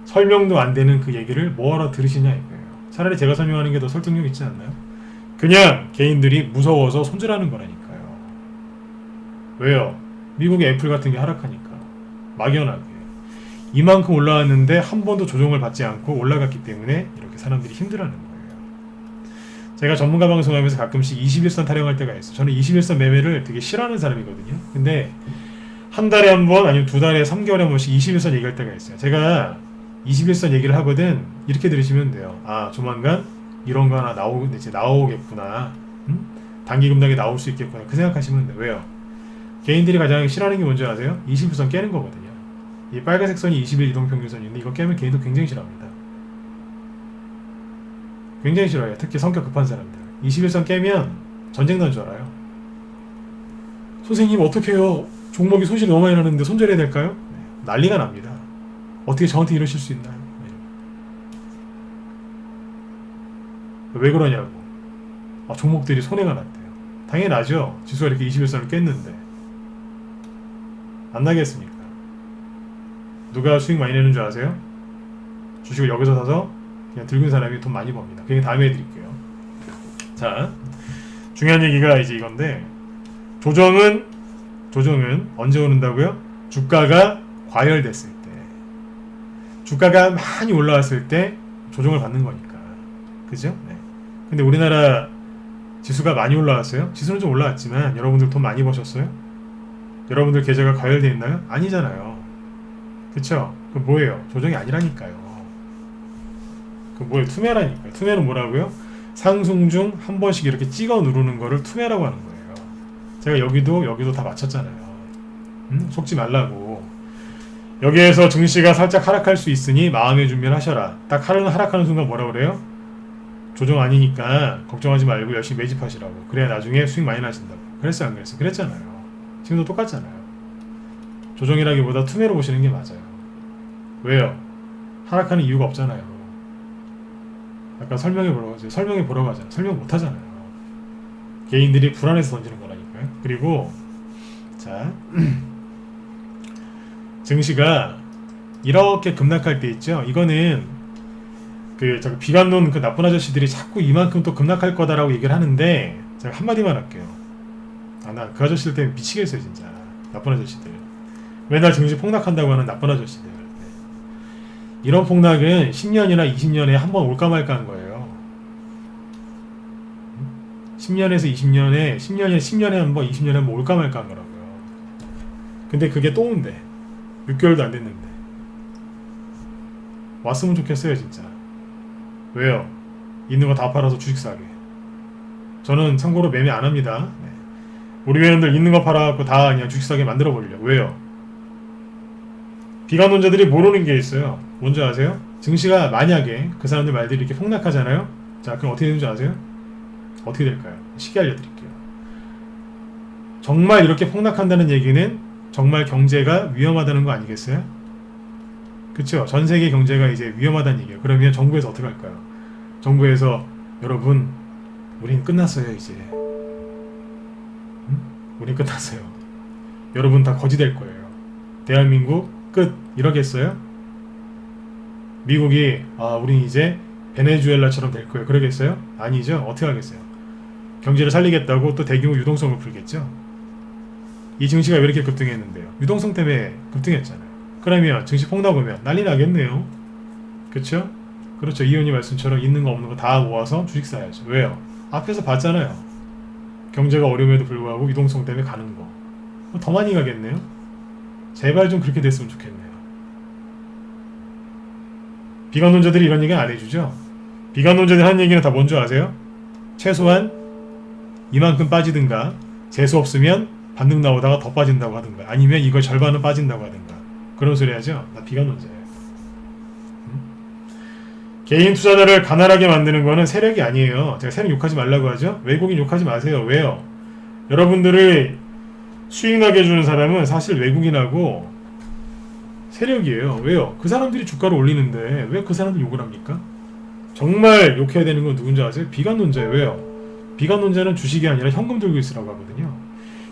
설명도 안 되는 그 얘기를 뭐하러 들으시냐 이거예요. 차라리 제가 설명하는 게 더 설득력 있지 않나요? 그냥 개인들이 무서워서 손절하는 거라니까요. 왜요? 미국의 애플 같은 게 하락하니까. 막연하게. 이만큼 올라왔는데 한 번도 조정을 받지 않고 올라갔기 때문에 이렇게 사람들이 힘들어하는 거예요. 제가 전문가 방송하면서 가끔씩 21선 타령할 때가 있어요. 저는 21선 매매를 되게 싫어하는 사람이거든요. 근데 한 달에 한 번 아니면 두 달에 3개월에 한 번씩 21선 얘기할 때가 있어요. 제가 21선 얘기를 하거든. 이렇게 들으시면 돼요. 아, 조만간 이런 거 하나 나오겠구나. 단기 급락이 나올 수 있겠구나. 그 생각하시면 돼요. 왜요? 개인들이 가장 싫어하는 게 뭔지 아세요? 21선 깨는 거거든요. 이 빨간색 선이 20일 이동평균선인데 이거 깨면 개인도 굉장히 싫어합니다. 굉장히 싫어해요. 특히 성격 급한 사람들. 21선 깨면 전쟁 난 줄 알아요. 선생님 어떻게 해요? 종목이 손실이 너무 많이 나는데 손절해야 될까요? 네. 난리가 납니다. 어떻게 저한테 이러실 수 있나요? 네. 왜 그러냐고. 아, 종목들이 손해가 났대요. 당연하죠. 지수가 이렇게 21선을 깼는데 안 나겠습니까? 누가 수익 많이 내는 줄 아세요? 주식을 여기서 사서 그냥 들고 있는 사람이 돈 많이 법니다. 그게 다음에 해드릴게요. 자, 중요한 얘기가 이제 이건데 조정은 언제 오는다고요? 주가가 과열됐을 때, 주가가 많이 올라왔을 때 조정을 받는 거니까, 그죠? 네. 근데 우리나라 지수가 많이 올라왔어요? 지수는 좀 올라왔지만 여러분들 돈 많이 버셨어요? 여러분들 계좌가 과열돼 있나요? 아니잖아요. 그쵸? 그 뭐예요? 조정이 아니라니까요. 그 뭐예요? 투매라니까요. 투매는 뭐라고요? 상승 중 한 번씩 이렇게 찍어 누르는 거를 투매라고 하는 거예요. 제가 여기도 다 맞췄잖아요. 속지 말라고. 여기에서 증시가 살짝 하락할 수 있으니 마음의 준비를 하셔라. 딱 하락하는 순간 뭐라 그래요? 조정 아니니까 걱정하지 말고 열심히 매집하시라고. 그래야 나중에 수익 많이 나신다고. 그랬어요, 안 그랬어요? 그랬잖아요. 지금도 똑같잖아요. 조정이라기보다 투매로 보시는 게 맞아요. 왜요? 하락하는 이유가 없잖아요. 아까 설명해 보라고 하잖아요. 설명 못 하잖아요. 개인들이 불안해서 던지는 거라니까요. 그리고 자, 증시가 이렇게 급락할 때 있죠. 이거는 비관론 나쁜 아저씨들이 자꾸 이만큼 또 급락할 거다라고 얘기를 하는데 제가 한마디만 할게요. 나 그 아저씨들 때문에 미치겠어요, 진짜. 나쁜 아저씨들. 맨날 증시 폭락한다고 하는 나쁜 아저씨들. 이런 폭락은 10년이나 20년에 한 번 올까 말까 한 거예요. 10년에서 20년에, 10년에 한 번, 20년에 한 번 올까 말까 한 거라고요. 근데 그게 또 온대. 6개월도 안 됐는데. 왔으면 좋겠어요 진짜. 왜요? 있는 거 다 팔아서 주식 사게. 저는 참고로 매매 안 합니다. 네. 우리 회원들 있는 거 팔아갖고 다 그냥 주식 사게 만들어 버리려고. 왜요? 비관론자들이 모르는 게 있어요. 뭔지 아세요? 증시가 만약에 그 사람들 말들이 이렇게 폭락하잖아요. 자, 그럼 어떻게 되는 줄 아세요? 어떻게 될까요? 쉽게 알려드릴게요. 정말 이렇게 폭락한다는 얘기는 정말 경제가 위험하다는 거 아니겠어요? 그쵸? 전 세계 경제가 이제 위험하다는 얘기예요. 그러면 정부에서 어떻게 할까요? 정부에서 여러분, 우린 끝났어요 이제. 응? 우린 끝났어요. 여러분 다 거지 될 거예요. 대한민국 끝. 이러겠어요? 미국이 우린 이제 베네수엘라처럼 될 거예요. 그러겠어요? 아니죠. 어떻게 하겠어요? 경제를 살리겠다고 또 대규모 유동성을 풀겠죠. 이 증시가 왜 이렇게 급등했는데요? 유동성 때문에 급등했잖아요. 그러면 증시 폭락 오면 난리 나겠네요. 그쵸? 그렇죠. 이 의원님 말씀처럼 있는 거 없는 거 다 모아서 주식 사야죠. 왜요? 앞에서 봤잖아요. 경제가 어려움에도 불구하고 유동성 때문에 가는 거. 더 많이 가겠네요. 제발 좀 그렇게 됐으면 좋겠네요. 비관론자들이 이런 얘기 안 해주죠. 비관론자들이 하는 얘기는 다 뭔 줄 아세요? 최소한 이만큼 빠지든가 재수 없으면 반등 나오다가 더 빠진다고 하든가 아니면 이거 절반은 빠진다고 하든가 그런 소리 하죠. 나 비관론자예요. 개인 투자자를 가난하게 만드는 거는 세력이 아니에요. 제가 세력 욕하지 말라고 하죠. 외국인 욕하지 마세요. 왜요? 여러분들을 수익 나게 해주는 사람은 사실 외국인하고 세력이에요. 왜요? 그 사람들이 주가를 올리는데 왜 그 사람들 욕을 합니까? 정말 욕해야 되는 건 누군지 아세요? 비관론자예요. 왜요? 비관론자는 주식이 아니라 현금 들고 있으라고 하거든요.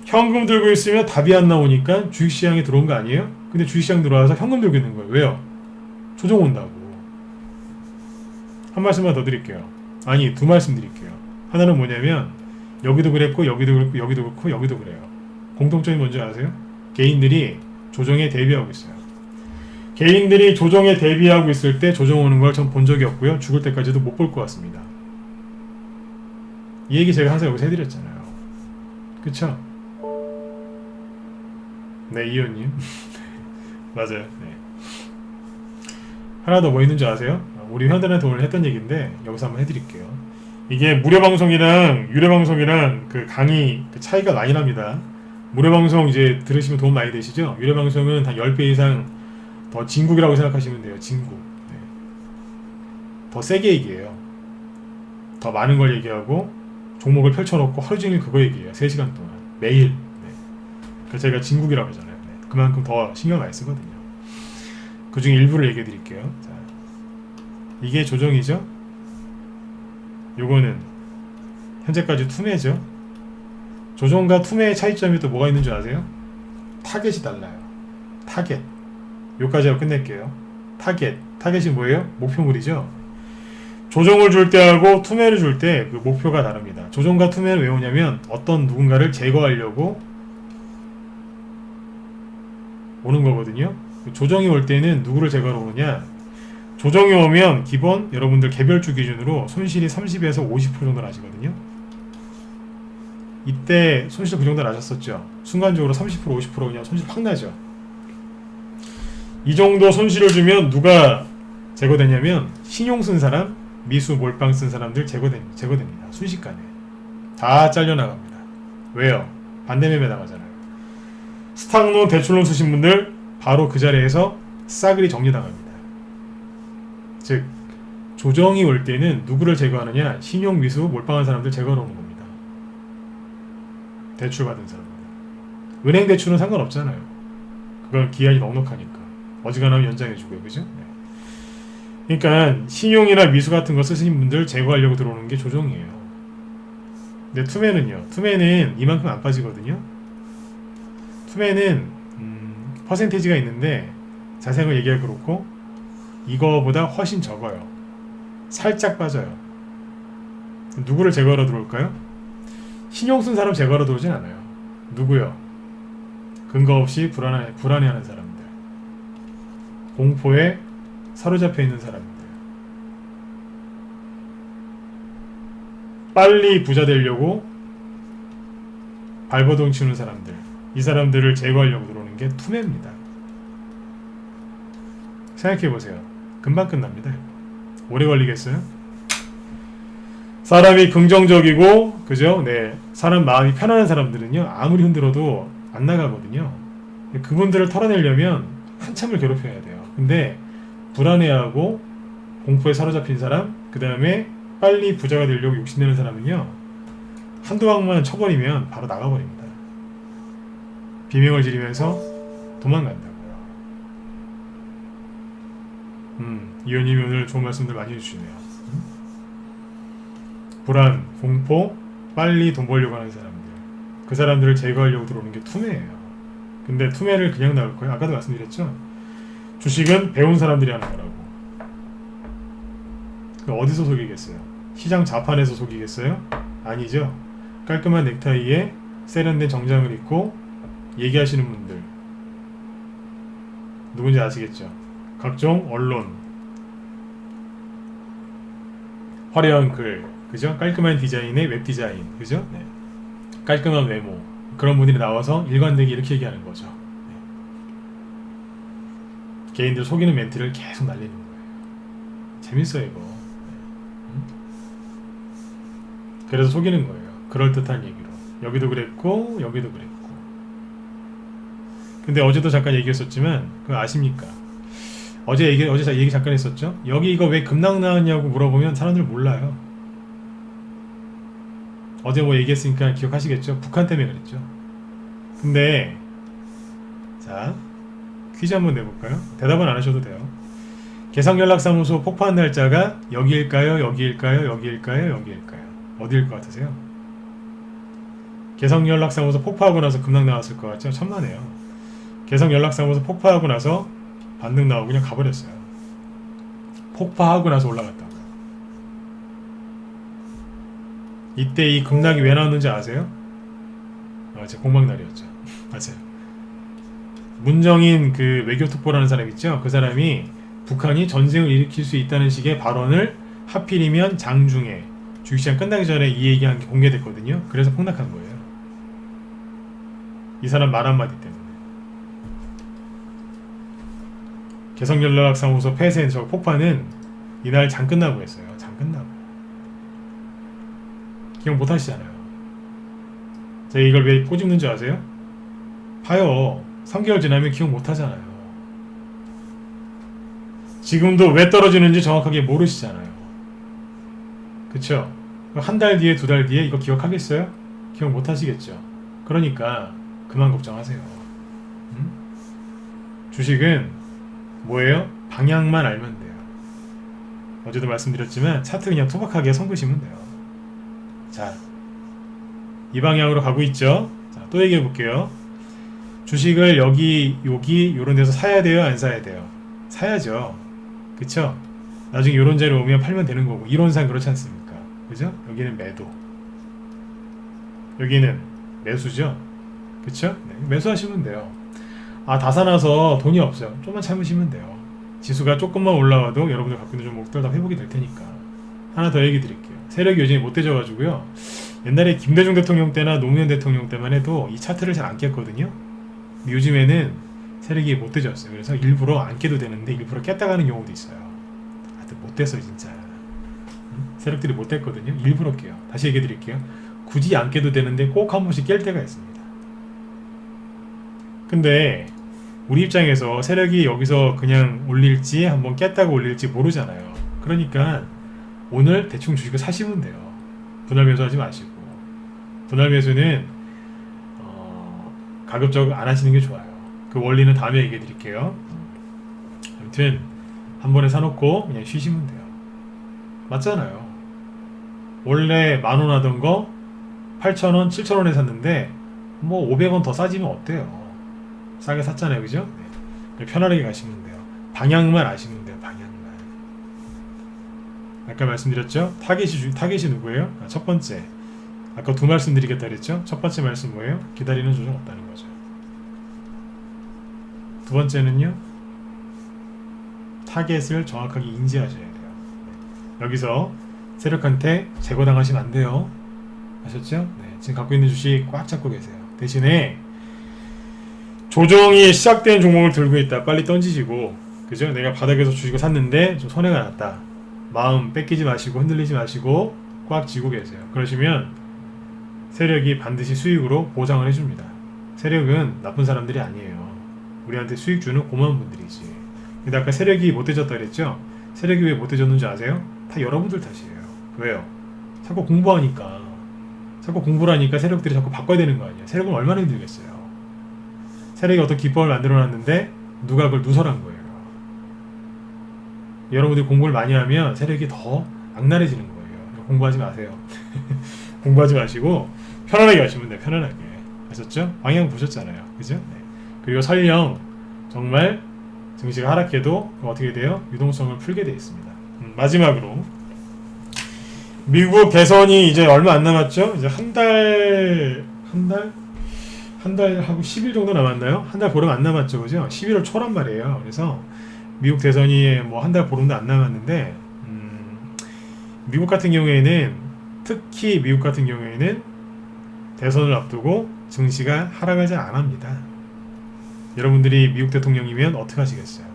현금 들고 있으면 답이 안 나오니까 주식시장에 들어온 거 아니에요? 근데 주식시장 들어와서 현금 들고 있는 거예요. 왜요? 조정 온다고. 한 말씀만 더 드릴게요. 아니, 두 말씀 드릴게요. 하나는 뭐냐면 여기도 그랬고 여기도 그랬고 여기도 그렇고 여기도 그래요. 공통점이 뭔지 아세요? 개인들이 조정에 대비하고 있어요. 개인들이 조정에 대비하고 있을 때 조정 오는 걸 전 본 적이 없고요. 죽을 때까지도 못 볼 것 같습니다. 이 얘기 제가 항상 여기서 해드렸잖아요. 그쵸? 네, 이현님. 맞아요. 네. 하나 더 뭐 있는 줄 아세요? 우리 회원들한테 오늘 했던 얘기인데 여기서 한번 해드릴게요. 이게 무료방송이랑 유료방송이랑 그 강의 그 차이가 많이 납니다. 무료방송 이제 들으시면 도움 많이 되시죠? 유료방송은 다 10배 이상 더 진국이라고 생각하시면 돼요. 진국. 네. 더 세게 얘기해요. 더 많은 걸 얘기하고 종목을 펼쳐놓고 하루 종일 그거 얘기해요. 3시간 동안. 매일. 네. 그래서 제가 진국이라고 하잖아요. 네. 그만큼 더 신경 많이 쓰거든요. 그 중에 일부를 얘기해 드릴게요. 자, 이게 조정이죠? 요거는 현재까지 투매죠? 조정과 투매의 차이점이 또 뭐가 있는 줄 아세요? 타겟이 달라요. 타겟. 요까지 하고 끝낼게요. 타겟이 뭐예요? 목표물이죠. 조정을 줄 때하고 투매를 줄 때 그 목표가 다릅니다. 조정과 투매는 왜 오냐면 어떤 누군가를 제거하려고 오는 거거든요. 조정이 올 때는 누구를 제거하러 오느냐? 조정이 오면 기본 여러분들 개별주 기준으로 손실이 30에서 50% 정도 나시거든요. 이때 손실 그 정도 나셨었죠. 순간적으로 30% 50% 그냥 손실 확 나죠. 이 정도 손실을 주면 누가 제거되냐면 신용 쓴 사람, 미수 몰빵 쓴 사람들 제거됩니다. 순식간에 다 잘려나갑니다. 왜요? 반대매매 당하잖아요. 스탁론 대출론 쓰신 분들 바로 그 자리에서 싸그리 정리당합니다. 즉 조정이 올 때는 누구를 제거하느냐? 신용 미수 몰빵한 사람들 제거하러 오는 겁니다. 대출 받은 사람들. 은행 대출은 상관없잖아요. 그건 기한이 넉넉하니까 어지간하면 연장해주고요. 그죠? 네. 그러니까 신용이나 미수 같은 거 쓰시는 분들 제거하려고 들어오는 게 조정이에요. 근데 투매는요. 투매는 이만큼 안 빠지거든요. 투매는 퍼센테이지가 있는데 자세한 거 얘기할 그렇고 이거보다 훨씬 적어요. 살짝 빠져요. 누구를 제거하러 들어올까요? 신용 쓴 사람 제거하러 들어오진 않아요. 누구요? 근거 없이 불안해하는 사람들. 공포에 사로잡혀 있는 사람들. 빨리 부자 되려고 발버둥 치는 사람들. 이 사람들을 제거하려고 들어오는 들어오는 게 투매입니다. 생각해보세요. 금방 끝납니다. 오래 걸리겠어요? 사람이 긍정적이고 그죠? 네, 사람 마음이 편안한 사람들은요 아무리 흔들어도 안 나가거든요. 그분들을 털어내려면 한참을 괴롭혀야 돼요. 근데 불안해하고 공포에 사로잡힌 사람, 그 다음에 빨리 부자가 되려고 욕심내는 사람은요 한두 방만 쳐버리면 바로 나가버립니다. 비명을 지르면서 도망간다고요. 이현님이 오늘 좋은 말씀들 많이 해주시네요. 불안, 공포, 빨리 돈 벌려고 하는 사람들, 그 사람들을 제거하려고 들어오는 게 투매예요. 근데 투매를 그냥 나올 거예요. 아까도 말씀드렸죠? 주식은 배운 사람들이 하는 거라고. 어디서 속이겠어요? 시장 자판에서 속이겠어요? 아니죠. 깔끔한 넥타이에 세련된 정장을 입고 얘기하시는 분들 누군지 아시겠죠? 각종 언론, 화려한 글, 그죠? 깔끔한 디자인의 웹 디자인, 그죠? 네. 깔끔한 외모, 그런 분들이 나와서 일관되게 이렇게 얘기하는 거죠. 네. 개인들 속이는 멘트를 계속 날리는 거예요. 재밌어요 이거. 네. 그래서 속이는 거예요. 그럴듯한 얘기로. 여기도 그랬고 여기도 그랬고. 근데 어제도 잠깐 얘기했었지만 그거 아십니까? 어제 얘기 잠깐 했었죠? 여기 이거 왜 급락 나왔냐고 물어보면 사람들 몰라요. 어제 뭐 얘기했으니까 기억하시겠죠? 북한 때문에 그랬죠. 근데 자 퀴즈 한번 내볼까요? 대답은 안 하셔도 돼요. 개성연락사무소 폭파한 날짜가 여기일까요? 여기일까요? 여기일까요? 여기일까요? 어디일 것 같으세요? 개성연락사무소 폭파하고 나서 급락 나왔을 것 같죠? 천만에요. 개성연락사무소 폭파하고 나서 반등 나오고 그냥 가버렸어요. 폭파하고 나서 올라갔다고요. 이때 이 급락이 왜 나왔는지 아세요? 제 공방날이었죠. 맞아요. 문정인 그 외교특보라는 사람 있죠? 그 사람이 북한이 전쟁을 일으킬 수 있다는 식의 발언을 하필이면 장중에 주식시장 끝나기 전에 이 얘기한 게 공개됐거든요. 그래서 폭락한 거예요. 이 사람 말 한마디 때문에. 개성연락사무소 폐쇄 저 폭파는 이날 장 끝나고 했어요. 장 끝나고. 기억 못 하시잖아요. 제가 이걸 왜 꼬집는 줄 아세요? 봐요. 3개월 지나면 기억 못 하잖아요. 지금도 왜 떨어지는지 정확하게 모르시잖아요. 그쵸? 한 달 뒤에, 두 달 뒤에 이거 기억하겠어요? 기억 못 하시겠죠? 그러니까 그만 걱정하세요. 주식은 뭐예요? 방향만 알면 돼요. 어제도 말씀드렸지만 차트 그냥 투박하게 손보시면 돼요. 자, 이 방향으로 가고 있죠? 자, 또 얘기해 볼게요. 주식을 여기 요런 데서 사야 돼요? 안 사야 돼요? 사야죠. 그쵸? 나중에 요런 자리 오면 팔면 되는 거고, 이론상 그렇지 않습니까? 그죠? 여기는 매도, 여기는 매수죠? 그쵸? 네, 매수하시면 돼요. 아, 다 사놔서 돈이 없어요. 좀만 참으시면 돼요. 지수가 조금만 올라와도 여러분들 갖고 있는 종목들 다 회복이 될 테니까. 하나 더 얘기 드릴게요. 세력이 요즘에 못 되져가지고요. 옛날에 김대중 대통령 때나 노무현 대통령 때만 해도 이 차트를 잘 안 깼거든요. 근데 요즘에는 세력이 못 되졌어요. 그래서 일부러 안 깨도 되는데 일부러 깼다 가는 경우도 있어요. 하여튼 못 됐어요 진짜. 세력들이 못 됐거든요. 일부러 깨요. 다시 얘기해 드릴게요. 굳이 안 깨도 되는데 꼭 한 번씩 깰 때가 있습니다. 근데 우리 입장에서 세력이 여기서 그냥 올릴지 한번 깼다고 올릴지 모르잖아요. 그러니까 오늘 대충 주식을 사시면 돼요. 분할 매수하지 마시고. 분할 매수는 가급적 안 하시는 게 좋아요. 그 원리는 다음에 얘기해 드릴게요. 아무튼 한 번에 사놓고 그냥 쉬시면 돼요. 맞잖아요. 원래 10,000원 하던 거 8,000원, 7,000원에 샀는데 뭐 500원 더 싸지면 어때요? 싸게 샀잖아요. 그죠? 네. 편안하게 가시면 돼요. 방향만 아시면 돼요. 방향만. 아까 말씀드렸죠? 타겟이 누구예요? 첫 번째. 아까 두 말씀 드리겠다 그랬죠? 첫 번째 말씀 뭐예요? 기다리는 조정 없다는 거죠. 두 번째는요? 타겟을 정확하게 인지하셔야 돼요. 여기서 세력한테 제거당하시면 안 돼요. 아셨죠? 네, 지금 갖고 있는 주식 꽉 잡고 계세요. 대신에 조정이 시작된 종목을 들고 있다. 빨리 던지시고, 그죠? 내가 바닥에서 주식을 샀는데 좀 손해가 났다. 마음 뺏기지 마시고 흔들리지 마시고 꽉 쥐고 계세요. 그러시면 세력이 반드시 수익으로 보장을 해줍니다. 세력은 나쁜 사람들이 아니에요. 우리한테 수익 주는 고마운 분들이지. 근데 아까 세력이 못해졌다 그랬죠? 세력이 왜 못해졌는지 아세요? 다 여러분들 탓이에요. 왜요? 자꾸 공부하니까. 자꾸 공부를 하니까 세력들이 자꾸 바꿔야 되는 거 아니에요. 세력은 얼마나 힘들겠어요. 세력이 어떤 기법을 만들어놨는데 누가 그걸 누설한 거예요. 여러분들이 공부를 많이 하면 세력이 더 악랄해지는 거예요. 공부하지 마세요. 공부하지 마시고 편안하게 하시면 돼요. 편안하게. 아셨죠? 방향 보셨잖아요. 그죠? 네. 그리고 설령 정말 증시가 하락해도 어떻게 돼요? 유동성을 풀게 되어 있습니다. 마지막으로 미국 대선이 이제 얼마 안 남았죠? 이제 한 달하고 10일 정도 남았나요? 한 달 보름 안 남았죠, 그죠? 11월 초란 말이에요. 그래서 미국 대선이 뭐 한 달 보름도 안 남았는데, 미국 같은 경우에는 특히 미국 같은 경우에는 대선을 앞두고 증시가 하락을 잘 안 합니다. 여러분들이 미국 대통령이면 어떻게 하시겠어요?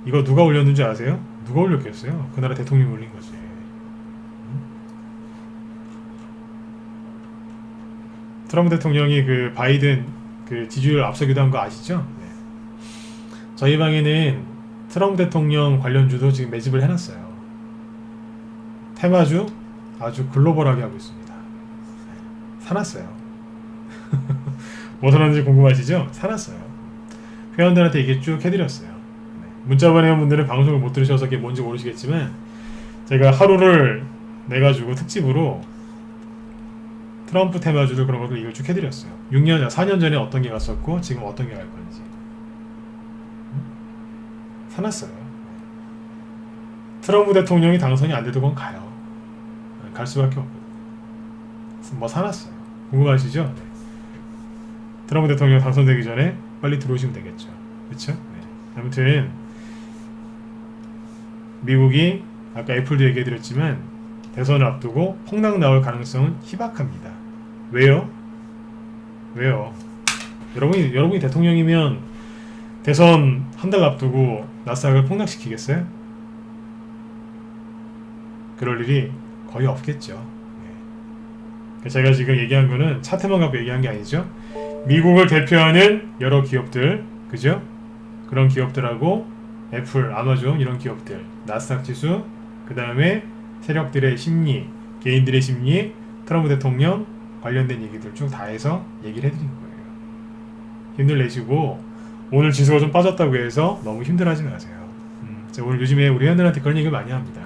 이거 누가 올렸는 줄 아세요? 누가 올렸겠어요? 그 나라 대통령이 올린 거지. 트럼프 대통령이 그 바이든 그 지지율 앞서기도 한 거 아시죠? 네. 저희 방에는 트럼프 대통령 관련주도 지금 매집을 해놨어요. 테마주 아주 글로벌하게 하고 있습니다. 사놨어요. 뭐 사놨는지 궁금하시죠? 사놨어요. 회원들한테 얘기 쭉 해드렸어요. 네. 문자 회원분들은 방송을 못 들으셔서 그게 뭔지 모르시겠지만 제가 하루를 내가지고 특집으로 트럼프 테마주도 그런 것들 이걸 쭉 해드렸어요. 6년, 4년 전에 어떤 게 갔었고 지금 어떤 게 갈 건지 사놨어요. 트럼프 대통령이 당선이 안 돼도 그건 가요. 갈 수밖에 없고 뭐 사놨어요. 궁금하시죠? 네. 트럼프 대통령 당선되기 전에 빨리 들어오시면 되겠죠. 그렇죠? 네. 아무튼 미국이 아까 애플도 얘기해드렸지만 대선을 앞두고 폭락 나올 가능성은 희박합니다. 왜요? 여러분이 대통령이면 대선 한 달 앞두고 나스닥을 폭락시키겠어요? 그럴 일이 거의 없겠죠. 네. 제가 지금 얘기한 거는 차트만 갖고 얘기한 게 아니죠. 미국을 대표하는 여러 기업들, 그죠? 그런 기업들하고 애플, 아마존 이런 기업들, 나스닥 지수, 그 다음에 세력들의 심리, 개인들의 심리, 트럼프 대통령 관련된 얘기들 쭉 다 해서 얘기를 해드린 거예요. 힘들내시고 오늘 지수가 좀 빠졌다고 해서 너무 힘들어하지 마세요. 오늘 요즘에 우리 회원들한테 그런 얘기를 많이 합니다.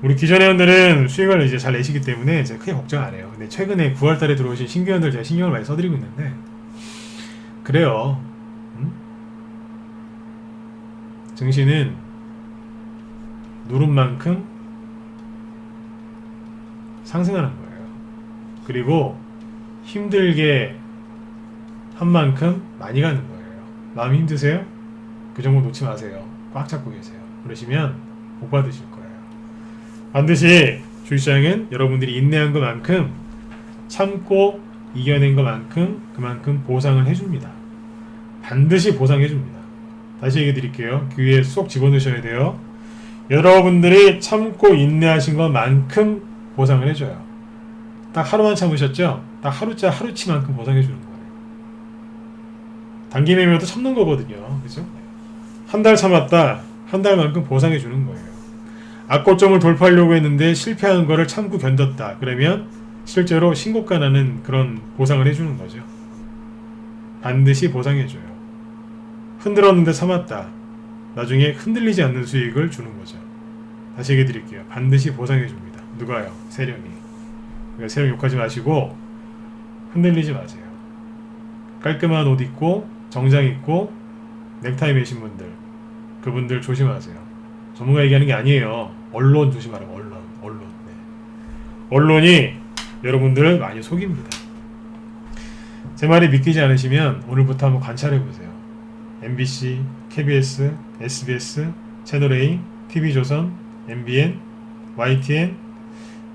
우리 기존 회원들은 수익을 이제 잘 내시기 때문에 이제 크게 걱정 안 해요. 근데 최근에 9월달에 들어오신 신규 회원들 제가 신경을 많이 써드리고 있는데 그래요. 증시는 누른 만큼 상승하는 거예요. 그리고 힘들게 한 만큼 많이 가는 거예요. 마음이 힘드세요? 그 정보 놓지 마세요. 꽉 잡고 계세요. 그러시면 복 받으실 거예요. 반드시 주식시장은 여러분들이 인내한 것만큼 참고 이겨낸 것만큼 그만큼 보상을 해줍니다. 반드시 보상해줍니다. 다시 얘기해 드릴게요. 귀에 쏙 집어넣으셔야 돼요. 여러분들이 참고 인내하신 것만큼 보상을 해줘요. 딱 하루만 참으셨죠? 딱 하루치만큼 보상해주는 거예요. 단기 매매도 참는 거거든요. 그죠? 한 달 참았다. 한 달만큼 보상해주는 거예요. 악고점을 돌파하려고 했는데 실패한 거를 참고 견뎠다. 그러면 실제로 신고가 나는 그런 보상을 해주는 거죠. 반드시 보상해줘요. 흔들었는데 참았다. 나중에 흔들리지 않는 수익을 주는 거죠. 다시 얘기해 드릴게요. 반드시 보상해줍니다. 누가요? 세력이. 그러니까 세력 욕하지 마시고 흔들리지 마세요. 깔끔한 옷 입고 정장 입고 넥타이 매신 분들, 그분들 조심하세요. 전문가 얘기하는 게 아니에요. 언론 조심하라고. 언론. 네. 언론이 여러분들을 많이 속입니다. 제 말이 믿기지 않으시면 오늘부터 한번 관찰해보세요. MBC, KBS, SBS, 채널A, TV조선, MBN, YTN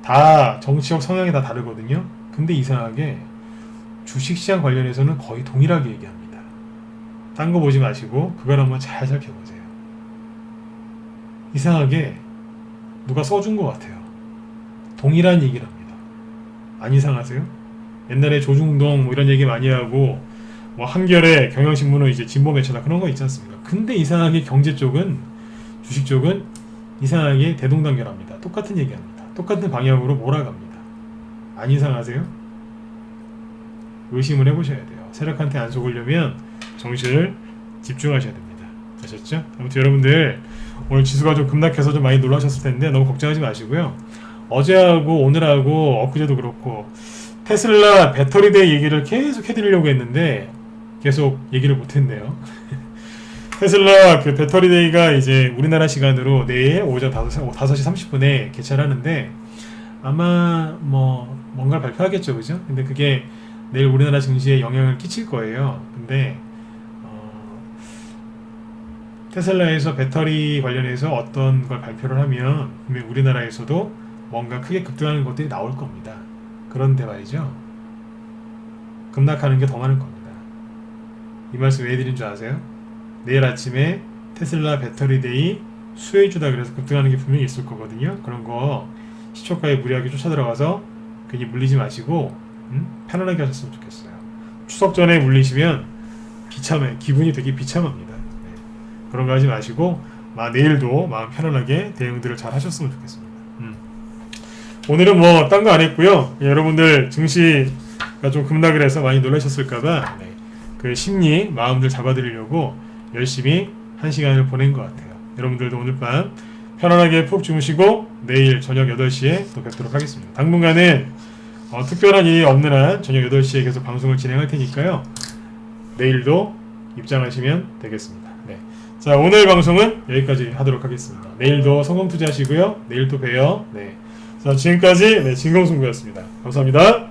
다 정치적 성향이 다 다르거든요. 근데 이상하게 주식시장 관련해서는 거의 동일하게 얘기합니다. 딴 거 보지 마시고 그걸 한번 잘 살펴보세요. 이상하게 누가 써준 것 같아요. 동일한 얘기를 합니다. 안 이상하세요? 옛날에 조중동 뭐 이런 얘기 많이 하고 뭐 한겨레, 경향신문은 이제 진보 매체다 그런 거 있지 않습니까? 근데 이상하게 경제 쪽은 주식 쪽은 이상하게 대동단결합니다. 똑같은 얘기합니다. 똑같은 방향으로 몰아갑니다. 안 이상하세요? 의심을 해보셔야 돼요. 세력한테 안 속으려면 정신을 집중하셔야 됩니다. 아셨죠? 아무튼 여러분들 오늘 지수가 좀 급락해서 좀 많이 놀라셨을 텐데 너무 걱정하지 마시고요. 어제하고 오늘하고 엊그제도 그렇고 테슬라 배터리데이 얘기를 계속 해드리려고 했는데 계속 얘기를 못했네요. 테슬라 그 배터리데이가 이제 우리나라 시간으로 내일 오전 5시 30분에 개최를 하는데 아마 뭐 뭔가를 발표하겠죠, 그죠? 근데 그게 내일 우리나라 증시에 영향을 끼칠 거예요. 근데 테슬라에서 배터리 관련해서 어떤 걸 발표를 하면 분명 우리나라에서도 뭔가 크게 급등하는 것들이 나올 겁니다. 그런데 말이죠, 급락하는 게 더 많을 겁니다. 이 말씀 왜 드린 줄 아세요? 내일 아침에 테슬라 배터리데이 수혜주다 그래서 급등하는 게 분명히 있을 거거든요. 그런 거 시초가에 무리하게 쫓아 들어가서 괜히 물리지 마시고 편안하게 하셨으면 좋겠어요. 추석 전에 물리시면 기분이 되게 비참합니다. 네. 그런 거 하지 마시고 내일도 마음 편안하게 대응들을 잘 하셨으면 좋겠습니다. 오늘은 뭐 딴 거 안 했고요. 여러분들 증시가 좀 급락을 해서 많이 놀라셨을까봐 그 심리 마음들 잡아드리려고 열심히 한 시간을 보낸 것 같아요. 여러분들도 오늘 밤 편안하게 푹 주무시고 내일 저녁 8시에 또 뵙도록 하겠습니다. 당분간은 특별한 일이 없는 한 저녁 8시에 계속 방송을 진행할 테니까요. 내일도 입장하시면 되겠습니다. 네. 자, 오늘 방송은 여기까지 하도록 하겠습니다. 내일도 성공 투자하시고요. 내일 또 봬요. 네. 자, 지금까지 진검승부였습니다. 감사합니다.